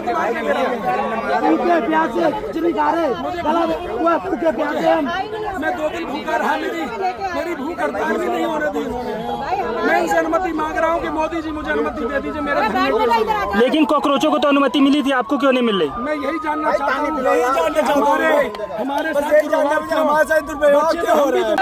भूखे प्यासे कुछ नहीं खा रहे, गला हुआ भूखे प्यासे हम। मैं 2 दिन भूखा रहा, मेरी भूख हड़ताल भी नहीं होने दी। मैं इनसे अनुमति मांग रहा हूँ कि मोदी जी मुझे अनुमति दे दीजिए मेरे। लेकिन कॉकरोचों को तो अनुमति मिली थी, आपको क्यों नहीं मिल रही? मैं यही जानना चाहता हूँ, हमारे साथ दुर्व्यवहार क्यों हो रहा है?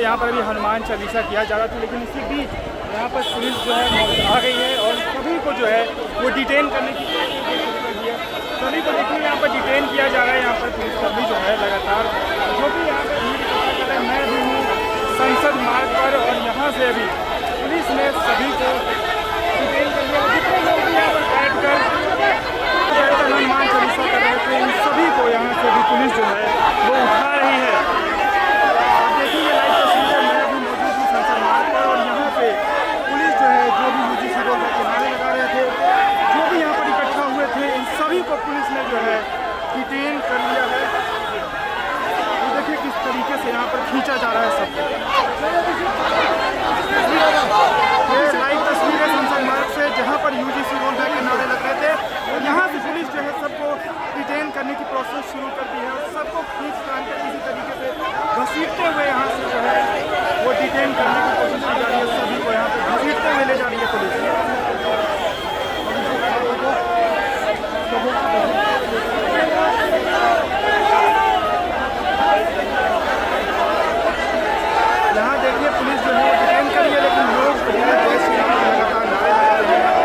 यहाँ पर अभी हनुमान चालीसा किया जा रहा था, लेकिन इसी बीच यहाँ पर पुलिस जो है आ गई है और सभी को जो है वो डिटेन करने की कोशिश शुरू कर दी है। सभी को देखिए यहाँ पर डिटेन किया जा रहा है। यहाँ पर पुलिसकर्मी जो है लगातार जो भी यहाँ पर भीड़ इकट्ठा कर रहे हैं। मैं भी हूँ संसद मार्ग पर और यहाँ से अभी पुलिस ने सभी को डिटेन कर लिया। जितने लोग भी यहाँ पर बैठ कर हनुमान चालीसा कर रहे थे, इन सभी को यहाँ से भी पुलिस जो है वो उठा रही है। आप देखिए लाइव तस्वीरें, मैं अभी मौजूद हूँ संसद मार्ग पर और यहाँ पे पुलिस जो है जो भी यूजीसी रोड पर किनारे लगा रहे थे, जो भी यहाँ पर इकट्ठा हुए थे, इन सभी को पुलिस ने जो है डिटेन कर लिया है। तो देखिए किस तरीके से यहाँ पर खींचा जा रहा है सबको। ये लाइव तस्वीरें संसद मार्ग से, जहाँ पर यूजीसी रोड पर किनारे लग रहे थे और यहाँ से पुलिस जो है सबको डिटेन करने की प्रोसेस शुरू कर दी है और सबको खींच तान कर किसी तरीके से घसीटते हुए यहाँ से जो है वो डिटेन करने की कोशिश की जा रही है। सभी को यहाँ पे घसीटते हुए ले जा रही है पुलिस। यहाँ देखिए पुलिस जो है डिटेन कर रही है, लेकिन लोग लगातार नारे लगा रहे हैं।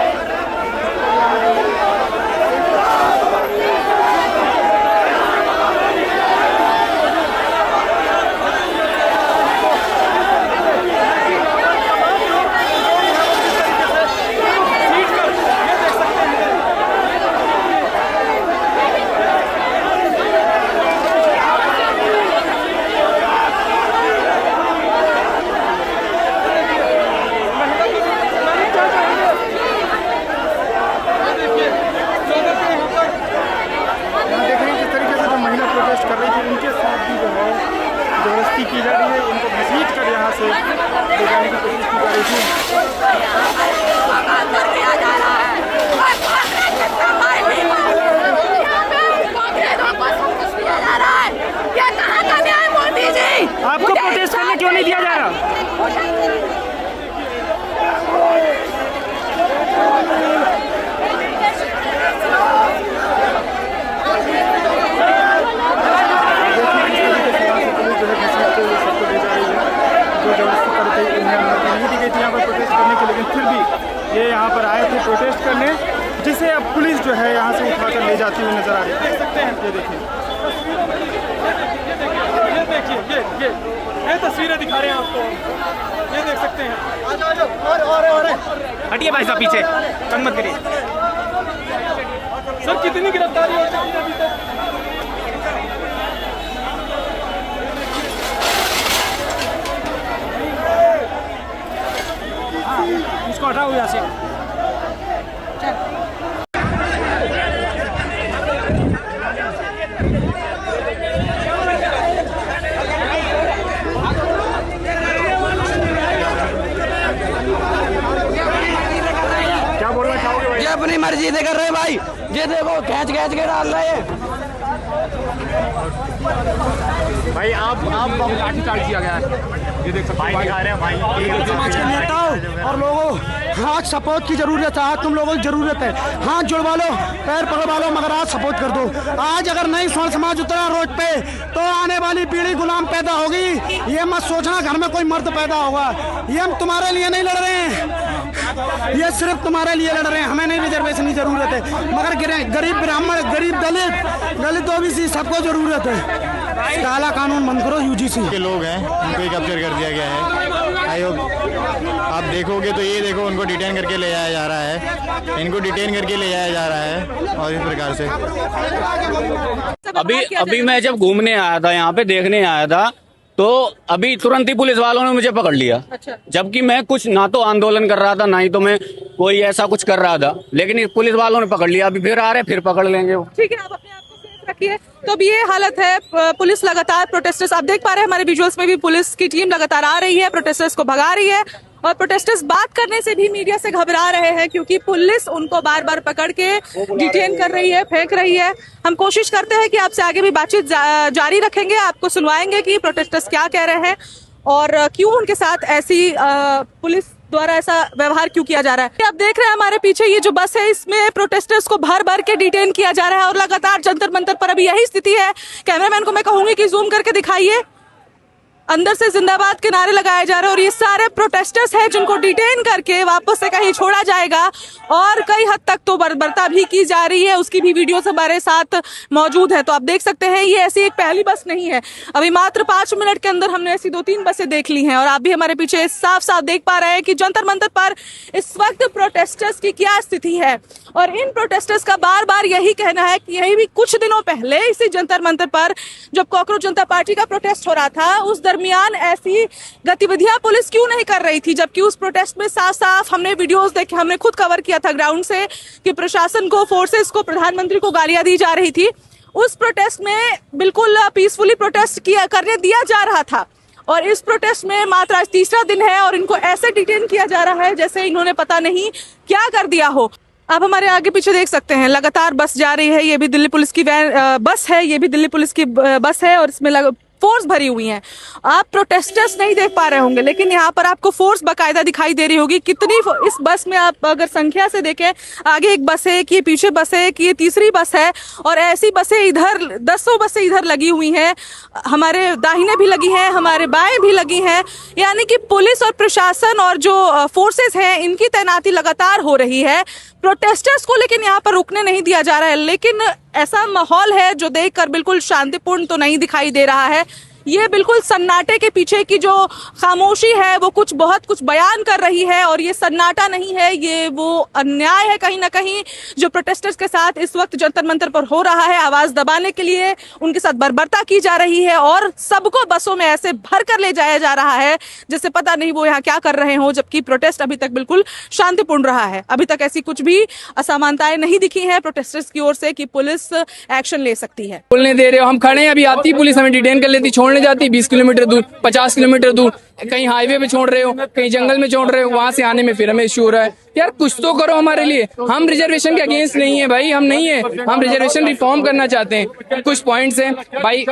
की जा रही है, इनको घसीट कर यहाँ से ले जाने की कोशिश की जा रही थी। आपको प्रोटेस्ट करने क्यों नहीं दिया जा रहा? यहाँ पर प्रोटेस्ट करने के, लेकिन फिर भी ये यहाँ पर आए थे प्रोटेस्ट करने, जिसे अब पुलिस जो है यहाँ से उठाकर ले जाती हुई नजर आ रही है। देख सकते हैं, ये देखिए, ये तस्वीरें दिखा रहे हैं आपको, ये देख सकते हैं। हटिए भाई साहब पीछे, तंग मत करिए। सर कितनी गिरफ्तारी हो चुकी है अभी तक? इसको हटाओ यहाँ से। क्या बोलना चाहोगे भाई? ये अपनी मर्जी से कर रहे हैं भाई, ये देखो खींच खींच के डाल रहे हैं भाई। आप लाठी चार्ज किया गया है, ये देख सकते हैं भाई दिखा रहे हैं भाई। समाज के नेताओं और लोगों, हाथ सपोर्ट की जरूरत है, हाथ तुम लोगों की जरूरत है। हाथ जुड़वा लो, पैर पकड़वा लो, मगर आज सपोर्ट कर दो। आज अगर नहीं स्वर्ण समाज उतरा रोड पे तो आने वाली पीढ़ी गुलाम पैदा होगी। ये मत सोचना घर में कोई मर्द पैदा होगा। ये हम तुम्हारे लिए नहीं लड़ रहे हैं, ये सिर्फ तुम्हारे लिए लड़ रहे हैं। हमें नहीं रिजर्वेशन की जरूरत है, मगर गरीब ब्राह्मण, गरीब दलित ओबीसी सबको जरूरत है। काला कानून बंद करो। यूजीसी के लोग हैं, उनको ही कैप्चर कर दिया गया है। आयोग आप देखोगे तो ये देखो, उनको डिटेन करके ले जाया जा रहा है, इनको डिटेन करके ले जाया जा रहा है। और इस प्रकार से अभी मैं जब घूमने आया था, यहाँ पे देखने आया था, तो अभी तुरंत ही पुलिस वालों ने मुझे पकड़ लिया। अच्छा। जबकि मैं कुछ ना तो आंदोलन कर रहा था, ना ही तो मैं कोई ऐसा कुछ कर रहा था, लेकिन पुलिस वालों ने पकड़ लिया। अभी फिर आ रहे, फिर पकड़ लेंगे वो। ठीक है, आप अपने आप को सेफ रखिए। तो अब ये हालत है, पुलिस लगातार प्रोटेस्टर्स, आप देख पा रहे हैं हमारे विजुअल्स में भी, पुलिस की टीम लगातार आ रही है, प्रोटेस्टर्स को भगा रही है और प्रोटेस्टर्स बात करने से भी मीडिया से घबरा रहे हैं क्योंकि पुलिस उनको बार बार पकड़ के डिटेन कर रही है, फेंक रही है। हम कोशिश करते हैं कि आपसे आगे भी बातचीत जारी रखेंगे, आपको सुनवाएंगे कि प्रोटेस्टर्स क्या कह रहे हैं और क्यों उनके साथ ऐसी पुलिस द्वारा ऐसा व्यवहार क्यों किया जा रहा है। आप देख रहे हैं हमारे पीछे ये जो बस है, इसमें प्रोटेस्टर्स को भर भर के डिटेन किया जा रहा है और लगातार जंतर मंतर पर अभी यही स्थिति है। कैमरामैन को मैं कहूंगी कि जूम करके दिखाइए। अंदर से जिंदाबाद के नारे लगाए जा रहे हैं और ये सारे प्रोटेस्टर्स हैं जिनको डिटेन करके वापस से कहीं छोड़ा जाएगा और कई हद तक तो बर्बरता भी की जा रही है, उसकी भी वीडियोस हमारे साथ मौजूद है। तो आप देख सकते हैं ये ऐसी एक पहली बस नहीं है, अभी मात्र 5 मिनट के अंदर हमने ऐसी 2-3 बसें देख ली हैं और आप भी हमारे पीछे साफ साफ देख पा रहे हैं कि जंतर मंतर पर इस वक्त प्रोटेस्टर्स की क्या स्थिति है। और इन प्रोटेस्टर्स का बार बार यही कहना है कि यही भी कुछ दिनों पहले इसी जंतर मंतर पर जब कॉकरोच जनता पार्टी का प्रोटेस्ट हो रहा था उस दरमियान ऐसी गतिविधियां पुलिस क्यों नहीं कर रही थी, जबकि उस प्रोटेस्ट में साफ साफ हमने वीडियोस देखे, हमने खुद कवर किया था ग्राउंड से कि प्रशासन को, फोर्सेस को, प्रधानमंत्री को गालियां दी जा रही थी। उस प्रोटेस्ट में बिल्कुल पीसफुली प्रोटेस्ट करने दिया जा रहा था और इस प्रोटेस्ट में मात्र आज तीसरा दिन है और इनको ऐसे डिटेन किया जा रहा है जैसे इन्होंने पता नहीं क्या कर दिया हो। आप हमारे आगे पीछे देख सकते हैं लगातार बस जा रही है, ये भी दिल्ली पुलिस की बस है, ये भी दिल्ली पुलिस की बस है और इसमें फोर्स भरी हुई है। आप प्रोटेस्टर्स नहीं देख पा रहे होंगे लेकिन यहाँ पर आपको फोर्स बकायदा दिखाई दे रही होगी। कितनी इस बस में आप अगर संख्या से देखें, आगे एक बस है कि ये पीछे बस है कि ये तीसरी बस है और ऐसी बसें इधर 10 बसें इधर लगी हुई हैं, हमारे दाहिने भी लगी हैं, हमारे बाएं भी लगी हैं। यानी कि पुलिस और प्रशासन और जो फोर्सेस हैं इनकी तैनाती लगातार हो रही है। प्रोटेस्टर्स को लेकिन यहाँ पर रुकने नहीं दिया जा रहा है, लेकिन ऐसा माहौल है जो देखकर बिल्कुल शांतिपूर्ण तो नहीं दिखाई दे रहा है। ये बिल्कुल सन्नाटे के पीछे की जो खामोशी है वो बहुत कुछ बयान कर रही है और ये सन्नाटा नहीं है, ये वो अन्याय है कहीं ना कहीं जो प्रोटेस्टर्स के साथ इस वक्त जंतर मंतर पर हो रहा है। आवाज दबाने के लिए उनके साथ बर्बरता की जा रही है और सबको बसों में ऐसे भर कर ले जाया जा रहा है जैसे पता नहीं वो यहाँ क्या कर रहे हो, जबकि प्रोटेस्ट अभी तक बिल्कुल शांतिपूर्ण रहा है। अभी तक ऐसी कुछ भी असामान्यताएं नहीं दिखी है प्रोटेस्टर्स की ओर से कि पुलिस एक्शन ले सकती है। बोलने दे रहे हो, हम खड़े हैं, अभी आती पुलिस हमें डिटेन कर लेती, छोड़ने जाती 20 किलोमीटर दूर, 50 किलोमीटर दूर, कहीं हाईवे पे छोड़ रहे हो, कहीं जंगल में छोड़ रहे हो, वहां से आने में फिर हमें इश्यू हो रहा है। यार कुछ तो करो हमारे लिए। हम रिजर्वेशन के अगेंस्ट नहीं है भाई, हम नहीं है, हम रिजर्वेशन रिफॉर्म करना चाहते हैं। कुछ पॉइंट्स हैं भाई,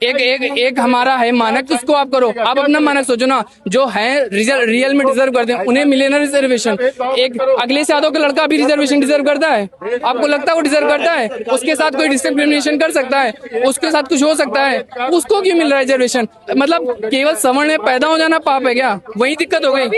एक हमारा है मानक, उसको आप करो। आप अपना मानक सोचो ना, जो है रियल में डिजर्व करते हैं उन्हें मिले ना रिजर्वेशन। एक अगले से यादव का लड़का भी रिजर्वेशन डिजर्व करता है, आपको लगता है वो डिजर्व करता है? उसके साथ कोई डिस्क्रिमिनेशन कर सकता है, उसके साथ कुछ हो सकता है, उसको क्यों मिल रहा है रिजर्वेशन? मतलब केवल सवर्ण में पैदा हो जाना पाप है क्या? वही दिक्कत हो गई।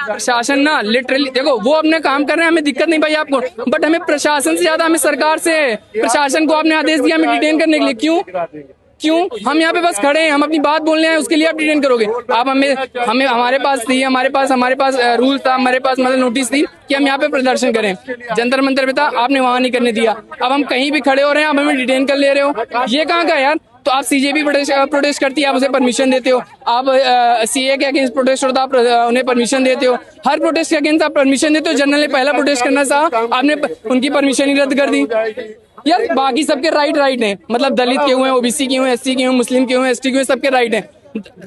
प्रशासन ना लिटरली देखो, वो अपने काम कर रहे हैं, हमें दिक्कत नहीं भाई आपको, बट हमें प्रशासन से ज्यादा हमें सरकार से है। प्रशासन को आपने आदेश दिया हमें डिटेन करने के लिए, क्यों? हम यहाँ पे बस खड़े हैं, हम अपनी बात बोलने आए, उसके लिए आप डिटेन करोगे? आप हमें हमारे पास रूल था, हमारे पास मतलब नोटिस थी कि हम यहाँ पे प्रदर्शन करें, जंतर मंतर पे था, आपने वहां नहीं करने दिया। अब हम कहीं भी खड़े हो रहे हैं, आप हमें डिटेन कर ले रहे हो, ये कहाँ का यार? तो आप सीजेबी प्रोटेस्ट करती है, आप उसे परमिशन देते हो। आप सीए के अगेंस्ट प्रोटेस्ट होता है, आप उन्हें परमिशन देते हो। हर प्रोटेस्ट के अगेंस्ट आप परमिशन देते हो। जनरल ने पहला प्रोटेस्ट करना चाहा, आपने उनकी परमिशन ही रद्द कर दी। यार बाकी सबके राइट हैं, मतलब दलित के हुए, ओबीसी के हुए, एससी के हुए, मुस्लिम के हुए, एसटी के हुए, सबके राइट हैं।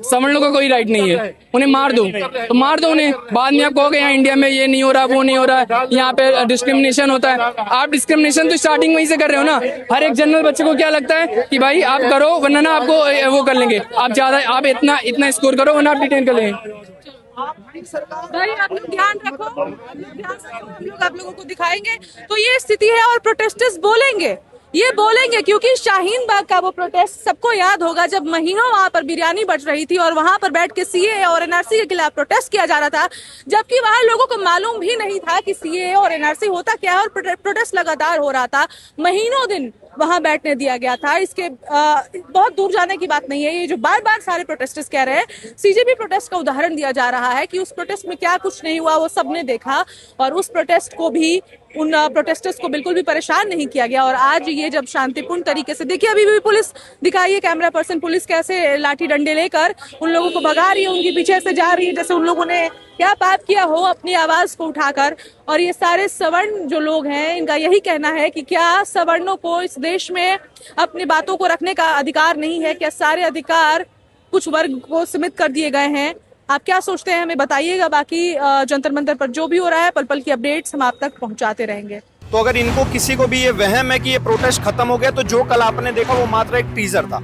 सवर्णों का कोई राइट नहीं है। उन्हें मार दो तो मार दो उन्हें। बाद में आप कहोगे यहाँ इंडिया में ये नहीं हो रहा, वो नहीं हो रहा, यहाँ पे डिस्क्रिमिनेशन होता है। आप डिस्क्रिमिनेशन तो स्टार्टिंग वहीं से कर रहे हो ना। हर एक जनरल बच्चे को क्या लगता है कि भाई आप करो वरना ना आपको वो कर लेंगे, आप इतना स्कोर करो वरना आप डिटेन कर लेंगे। भाई आप लोग ध्यान रखो, हम लोग आप लोगों को दिखाएंगे। तो ये स्थिति है और प्रोटेस्टर्स ये बोलेंगे क्योंकि शाहीन बाग का वो प्रोटेस्ट सबको याद होगा, जब महीनों वहां पर बिरयानी बच रही थी और वहां पर बैठ के सीए और एनआरसी के खिलाफ प्रोटेस्ट किया जा रहा था, जबकि वहां लोगों को मालूम भी नहीं था कि सीए और एनआरसी होता क्या है और प्रोटेस्ट लगातार हो रहा था। महीनों दिन वहां बैठने दिया गया था। इसके बहुत दूर जाने की बात नहीं है। ये जो बार बार सारे प्रोटेस्टर्स कह रहे हैं, सीजेबी प्रोटेस्ट का उदाहरण दिया जा रहा है कि उस प्रोटेस्ट में क्या कुछ नहीं हुआ, वो सबने देखा और उस प्रोटेस्ट को भी, उन प्रोटेस्टर्स को बिल्कुल भी परेशान नहीं किया गया। और आज ये जब शांतिपूर्ण तरीके से, देखिए अभी भी पुलिस दिखाइए, कैमरा पर्सन, पुलिस कैसे लाठी डंडे लेकर उन लोगों को भगा रही है, उनके पीछे से जा रही है जैसे उन लोगों ने क्या पाप किया हो अपनी आवाज को उठाकर। और ये सारे सवर्ण जो लोग हैं, इनका यही कहना है कि क्या सवर्णों को इस देश में अपनी बातों को रखने का अधिकार नहीं है? क्या सारे अधिकार कुछ वर्ग को सीमित कर दिए गए हैं? आप क्या सोचते हैं हमें बताइएगा। बाकी जंतर मंतर पर जो भी हो रहा है, पल पल की अपडेट्स हम आप तक पहुंचाते रहेंगे। तो अगर इनको किसी को भी ये वहम है कि ये प्रोटेस्ट खत्म हो गया, तो जो कल आपने देखा वो मात्र एक टीजर था।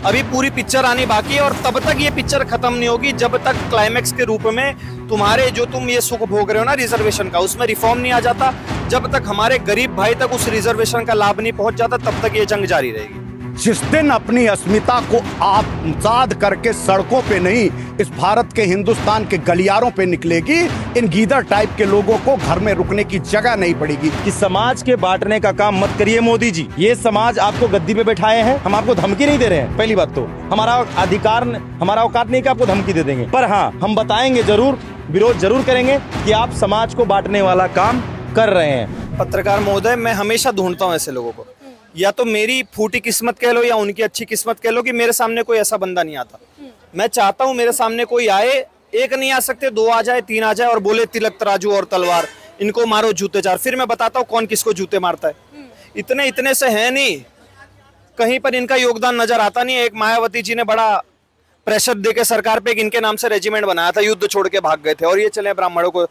अभी पूरी पिक्चर आनी बाकी है और तब तक ये पिक्चर खत्म नहीं होगी जब तक क्लाइमैक्स के रूप में तुम ये सुख भोग रहे हो ना रिजर्वेशन का, उसमें रिफॉर्म नहीं आ जाता। जब तक हमारे गरीब भाई तक उस रिजर्वेशन का लाभ नहीं पहुंच जाता, तब तक ये जंग जारी रहेगी। जिस दिन अपनी अस्मिता को आत्मसात करके सड़कों पे नहीं, इस भारत के हिंदुस्तान के गलियारों पे निकलेगी, इन गीदड़ टाइप के लोगों को घर में रुकने की जगह नहीं पड़ेगी। कि समाज के बांटने का काम मत करिए मोदी जी। ये समाज आपको गद्दी पे बैठाए हैं, हम आपको धमकी नहीं दे रहे हैं। पहली बात तो हमारा अधिकार, हमारा औकात नहीं कि आपको धमकी दे देंगे, पर हाँ हम बताएंगे जरूर, विरोध जरूर करेंगे कि आप समाज को बांटने वाला काम कर रहे हैं। पत्रकार महोदय, मैं हमेशा ढूंढता हूँ ऐसे लोगों को, या तो मेरी फूटी किस्मत कह लो या उनकी अच्छी किस्मत कह लो कि मेरे सामने कोई ऐसा बंदा नहीं आता। मैं चाहता हूँ मेरे सामने कोई आए, एक नहीं आ सकते, 2 आ जाए, 3 आ जाए और बोले तिलक तराजू और तलवार, इनको मारो जूते चार। फिर मैं बताता हूँ कौन किसको जूते मारता है। इतने से है नहीं, कहीं पर इनका योगदान नजर आता नहीं है। एक मायावती जी ने बड़ा प्रेशर देके सरकार पे इनके नाम से रेजिमेंट बनाया था, युद्ध छोड़ के भाग गए थे और ये चले ब्राह्मणों को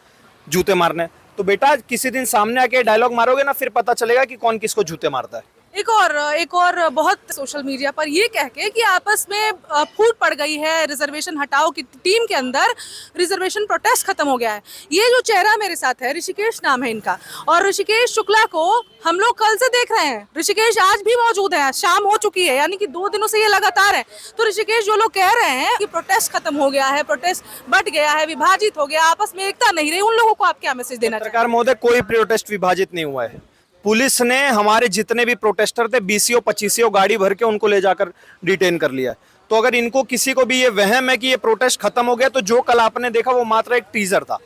जूते मारने। तो बेटा किसी दिन सामने आके डायलॉग मारोगे ना, फिर पता चलेगा कि कौन किसको जूते मारता है। एक और बहुत सोशल मीडिया पर ये कह के कि आपस में फूट पड़ गई है रिजर्वेशन हटाओ की टीम के अंदर, रिजर्वेशन प्रोटेस्ट खत्म हो गया है। ये जो चेहरा मेरे साथ है, ऋषिकेश नाम है इनका, और ऋषिकेश शुक्ला को हम लोग कल से देख रहे हैं। ऋषिकेश आज भी मौजूद है, शाम हो चुकी है, यानी कि 2 दिनों से ये लगातार है। तो ऋषिकेश जो लोग कह रहे हैं कि प्रोटेस्ट खत्म हो गया है, प्रोटेस्ट बट गया है, विभाजित हो गया, आपस में एकता नहीं रही, उन लोगों को आप क्या मैसेज देना चाहते हैं? सरकार महोदय, कोई प्रोटेस्ट विभाजित नहीं हुआ है। पुलिस ने हमारे जितने भी प्रोटेस्टर थे 20-25 गाड़ी भर के उनको ले जाकर डिटेन कर लिया। तो अगर इनको किसी को भी ये वहम है कि ये प्रोटेस्ट खत्म हो गया, तो जो कल आपने देखा वो मात्र एक टीजर था।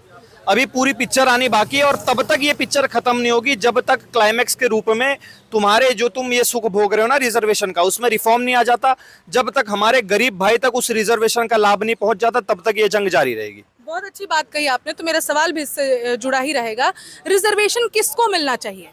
अभी पूरी पिक्चर आनी बाकी है और तब तक ये पिक्चर खत्म नहीं होगी जब तक क्लाइमैक्स के रूप में तुम्हारे जो तुम ये सुख भोग रहे हो ना रिजर्वेशन का, उसमें रिफॉर्म नहीं आ जाता। जब तक हमारे गरीब भाई तक उस रिजर्वेशन का लाभ नहीं पहुंच जाता, तब तक ये जंग जारी रहेगी। बहुत अच्छी बात कही आपने, तो मेरा सवाल भी इससे जुड़ा ही रहेगा। रिजर्वेशन किसको मिलना चाहिए?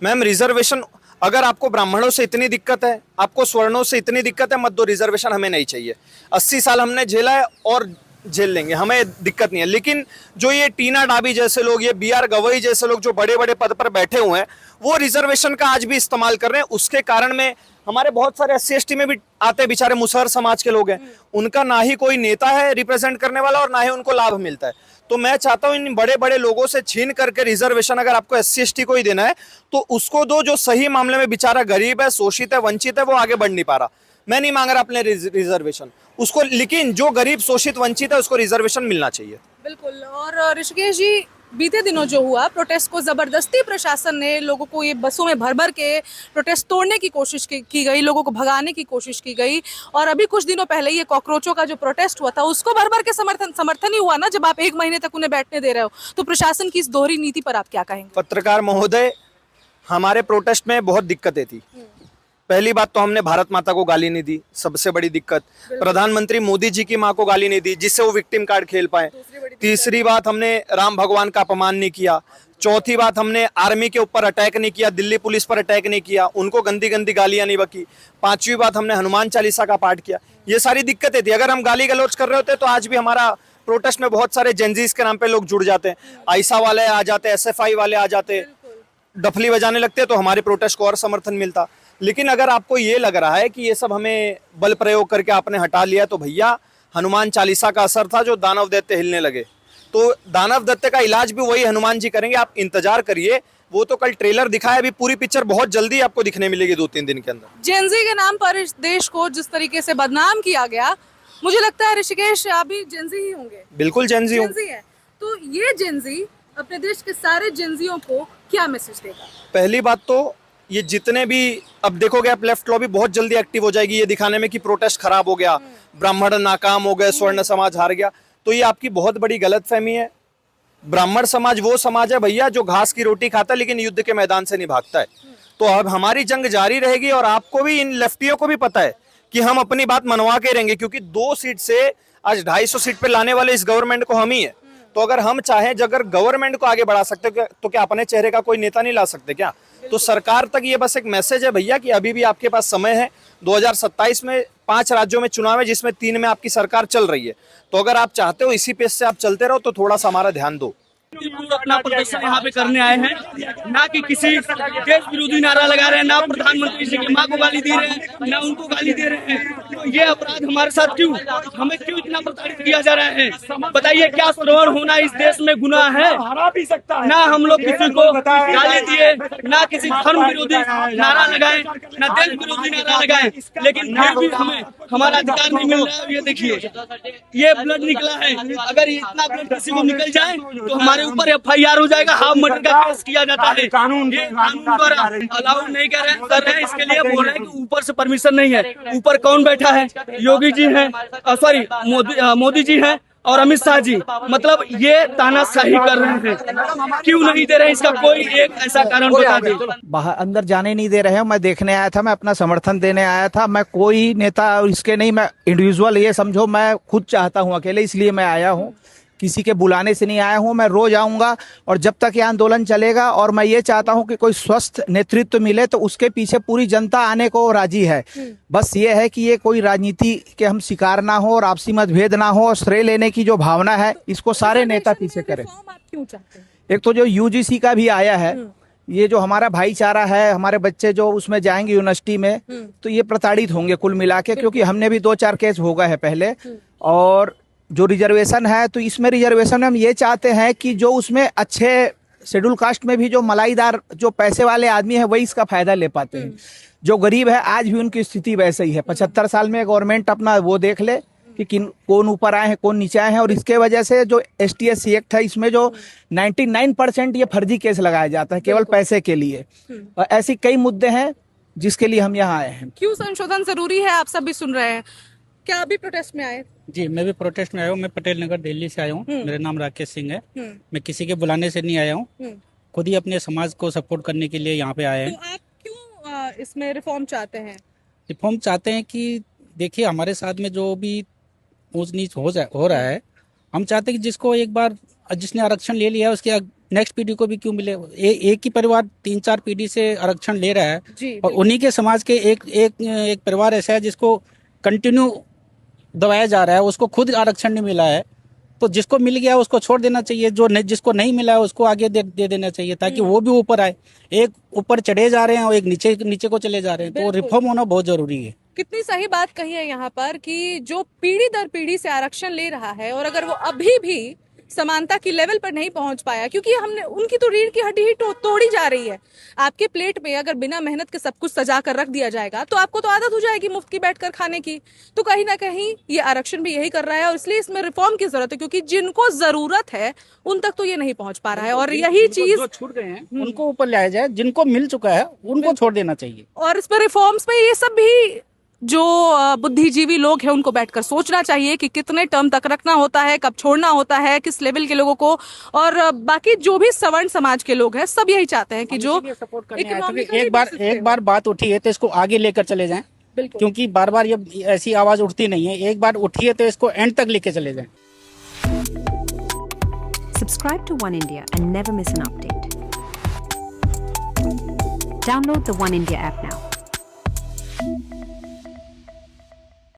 मैम, रिजर्वेशन अगर आपको ब्राह्मणों से इतनी दिक्कत है, आपको स्वर्णों से इतनी दिक्कत है, मत दो। रिजर्वेशन हमें नहीं चाहिए। 80 साल हमने झेला है और झेल लेंगे, हमें दिक्कत नहीं है। लेकिन जो ये टीना डाबी जैसे लोग, ये BR गवई जैसे लोग जो बड़े बड़े पद पर बैठे हुए हैं, वो रिजर्वेशन का आज भी इस्तेमाल कर रहे हैं। उसके कारण में हमारे बहुत सारे SC/ST में भी आते बेचारे मुसहर समाज के लोग हैं, उनका ना ही कोई नेता है रिप्रेजेंट करने वाला और ना ही उनको लाभ मिलता है। तो मैं चाहता हूं इन बड़े बड़े लोगों से छीन करके रिजर्वेशन अगर आपको SC/ST को ही देना है तो उसको दो, जो सही मामले में बेचारा गरीब है, शोषित है, वंचित है, वो आगे बढ़ नहीं पा रहा। मैं नहीं मांग रहा अपने रिजर्वेशन उसको, लेकिन जो गरीब शोषित वंचित है उसको रिजर्वेशन मिलना चाहिए। बिल्कुल। और ऋषिकेश जी, बीते दिनों जो हुआ प्रोटेस्ट को जबरदस्ती प्रशासन ने लोगों को ये बसों में भर भर के प्रोटेस्ट तोड़ने की कोशिश की गई, लोगों को भगाने की कोशिश की गई। और अभी कुछ दिनों पहले ये कॉकरोचों का जो प्रोटेस्ट हुआ था, उसको भर भर के समर्थन ही हुआ ना, जब आप 1 महीने तक उन्हें बैठने दे रहे हो। तो प्रशासन की इस दोहरी नीति पर आप क्या कहेंगे? पत्रकार महोदय, हमारे प्रोटेस्ट में बहुत दिक्कतें थी। पहली बात तो हमने भारत माता को गाली नहीं दी, सबसे बड़ी दिक्कत। प्रधानमंत्री मोदी जी की माँ को गाली नहीं दी, जिससे वो विक्टिम कार्ड खेल पाए। तीसरी बात, हमने राम भगवान का अपमान नहीं किया। चौथी बात, हमने आर्मी के ऊपर अटैक नहीं किया, दिल्ली पुलिस पर अटैक नहीं किया, उनको गंदी गंदी गालियां नहीं बकी। पांचवी बात, हमने हनुमान चालीसा का पाठ किया। ये सारी दिक्कतें थी। अगर हम गाली गलौज कर रहे होते तो आज भी हमारा प्रोटेस्ट में बहुत सारे जेनजीज के नाम पे लोग जुड़ जाते हैं, आयशा वाले आ जाते, SFI वाले आ जाते, डफली बजाने लगते, तो हमारे प्रोटेस्ट को और समर्थन मिलता। लेकिन अगर आपको ये लग रहा है कि ये सब हमें बल प्रयोग करके आपने हटा लिया, तो भैया हनुमान चालीसा का असर था जो दानव दैत्य हिलने लगे। तो दानव दैत्य का इलाज भी वही हनुमान जी करेंगे, आप इंतजार करिए। वो तो कल ट्रेलर दिखाया, अभी पूरी पिक्चर बहुत जल्दी आपको दिखने मिलेगी 2-3 दिन के अंदर। जेनजी के नाम पर इस देश को जिस तरीके से बदनाम किया गया, मुझे लगता है ऋषिकेश आप भी जेनजी ही होंगे। बिल्कुल जेनजी हूँ। है तो ये जेनजी अपने देश के सारे जेनजियों को क्या मैसेज देगा? पहली बात तो ये जितने भी, अब देखोगे आप, लेफ्ट लॉबी बहुत जल्दी एक्टिव हो जाएगी ये दिखाने में कि प्रोटेस्ट खराब हो गया, ब्राह्मण नाकाम हो गए, स्वर्ण समाज हार गया। तो ये आपकी बहुत बड़ी गलतफहमी है। ब्राह्मण समाज वो समाज है भैया जो घास की रोटी खाता है लेकिन युद्ध के मैदान से नहीं भागता है। तो अब हमारी जंग जारी रहेगी और आपको भी, इन लेफ्टियों को भी पता है कि हम अपनी बात मनवा के रहेंगे, क्योंकि 2 सीट से आज 250 सीट पे लाने वाले इस गवर्नमेंट को हम ही है। तो अगर हम चाहें, अगर गवर्नमेंट को आगे बढ़ा सकते तो क्या अपने चेहरे का कोई नेता नहीं ला सकते क्या? तो सरकार तक ये बस एक मैसेज है भैया कि अभी भी आपके पास समय है। 2027 में 5 राज्यों में चुनाव है, जिसमें 3 में आपकी सरकार चल रही है। तो अगर आप चाहते हो इसी पेस से आप चलते रहो तो थोड़ा सा हमारा ध्यान दो। अपना प्रदर्शन यहाँ पे करने आए हैं, ना कि किसी देश विरोधी नारा लगा रहे हैं, ना प्रधानमंत्री जी की माँ को गाली दे रहे हैं, ना उनको गाली दे रहे हैं। तो ये अपराध हमारे साथ क्यों, हमें क्यों इतना प्रताड़ित किया जा रहा है? बताइए, क्या श्रवण होना इस देश में गुनाह है? ना हम लोग किसी को गाली दिए, ना किसी धर्म विरोधी नारा लगाए, ना देश विरोधी नारा लगाए, लेकिन फिर भी हमें हमारा अधिकार नहीं मिल रहा है। ये देखिए, ये ब्लड निकला है। अगर इतना ब्लड किसी को निकल जाए तो हमारे ऊपर FIR हो जाएगा, हाफ मर्डर का केस किया जाता है। कानून द्वारा अलाउ नहीं कर रहे हैं, इसके लिए बोल रहे हैं कि ऊपर से परमिशन नहीं है। ऊपर कौन बैठा है? योगी जी हैं, सॉरी मोदी जी हैं और अमित शाह जी। मतलब ये तानाशाही कर रहे हैं, क्यों नहीं दे रहे हैं? इसका कोई एक ऐसा कारण बता दे। बाहर अंदर जाने नहीं दे रहे हैं। मैं देखने आया था, मैं अपना समर्थन देने आया था। मैं कोई नेता इसके नहीं, मैं इंडिविजुअल, ये समझो मैं खुद चाहता हूं अकेले, इसलिए मैं आया हूं, किसी के बुलाने से नहीं आया हूं। मैं रोज आऊंगा और जब तक ये आंदोलन चलेगा, और मैं ये चाहता हूं कि कोई स्वस्थ नेतृत्व मिले, तो उसके पीछे पूरी जनता आने को राजी है। बस ये है कि ये कोई राजनीति के हम शिकार ना हो और आपसी मतभेद ना हो और श्रेय लेने की जो भावना है, इसको सारे नेता पीछे करें। एक तो जो UGC का भी आया है, ये जो हमारा भाईचारा है, हमारे बच्चे जो उसमें जाएंगे यूनिवर्सिटी में, तो ये प्रताड़ित होंगे कुल मिला के, क्योंकि हमने भी 2-4 केस भोगा है पहले। और जो रिजर्वेशन है, तो इसमें रिजर्वेशन में हम ये चाहते हैं कि जो उसमें अच्छे शेड्यूल कास्ट में भी जो मलाईदार, जो पैसे वाले आदमी है, वही इसका फायदा ले पाते हैं। जो गरीब है, आज भी उनकी स्थिति वैसे ही है। 75 साल में गवर्नमेंट अपना वो देख ले कि कौन ऊपर आए हैं, कौन नीचे आए हैं। और इसके वजह से जो ST/SC एक्ट है, इसमें जो 99% ये फर्जी केस लगाया जाता है केवल पैसे के लिए। और ऐसी कई मुद्दे हैं जिसके लिए हम यहाँ आए हैं। क्यों संशोधन जरूरी है, आप सब भी सुन रहे हैं। क्या अभी प्रोटेस्ट में आए? जी, मैं भी प्रोटेस्ट में आया हूँ। मैं पटेल नगर दिल्ली से आया हूँ। मेरा नाम राकेश सिंह है। मैं किसी के बुलाने से नहीं आया हूँ, खुद ही अपने समाज को सपोर्ट करने के लिए यहाँ पे आए हैं। तो आप क्यों इसमें रिफॉर्म चाहते हैं? रिफॉर्म चाहते हैं कि देखिए, हमारे साथ में जो भी ऊंच नीच हो रहा है, हम चाहते हैं कि जिसको एक बार जिसने आरक्षण ले लिया है, उसके नेक्स्ट पीढ़ी को भी क्यों मिले। एक ही परिवार 3-4 पीढ़ी से आरक्षण ले रहा है, और उन्हीं के समाज के एक परिवार ऐसा है जिसको कंटिन्यू दबाया जा रहा है, उसको खुद आरक्षण नहीं मिला है। तो जिसको मिल गया उसको छोड़ देना चाहिए, जिसको नहीं मिला है उसको आगे दे देना चाहिए, ताकि वो भी ऊपर आए। एक ऊपर चढ़े जा रहे हैं और एक नीचे को चले जा रहे हैं, तो रिफॉर्म होना बहुत जरूरी है। कितनी सही बात कही है यहाँ पर कि जो पीढ़ी दर पीढ़ी से आरक्षण ले रहा है, और अगर वो अभी भी समानता की लेवल पर नहीं पहुंच पाया, क्योंकि हमने उनकी तो रीढ़ की हड्डी ही तोड़ी जा रही है। आपके प्लेट में अगर बिना मेहनत के सब कुछ सजा कर रख दिया जाएगा, तो आपको तो आदत हो जाएगी मुफ्त की बैठकर खाने की। तो कहीं ना कहीं ये आरक्षण भी यही कर रहा है, और इसलिए इसमें रिफॉर्म की जरूरत है, क्योंकि जिनको जरूरत है उन तक तो ये नहीं पहुंच पा रहा है। और यही चीज छूट गए हैं उनको ऊपर लाया जाए, जिनको मिल चुका है उनको छोड़ देना चाहिए। और इस पर रिफॉर्म्स में ये सब भी जो बुद्धिजीवी लोग हैं, उनको बैठकर सोचना चाहिए कि कितने टर्म तक रखना होता है, कब छोड़ना होता है, किस लेवल के लोगों को। और बाकी जो भी सवर्ण समाज के लोग हैं, सब यही चाहते हैं कि जो एक बार बात उठी है तो इसको आगे लेकर चले जाएं, क्योंकि बार बार ये ऐसी आवाज उठती नहीं है। एक बार उठी है तो इसको एंड तक लेके चले जाएं। Subscribe to One India and never miss an update. Download the One India app now.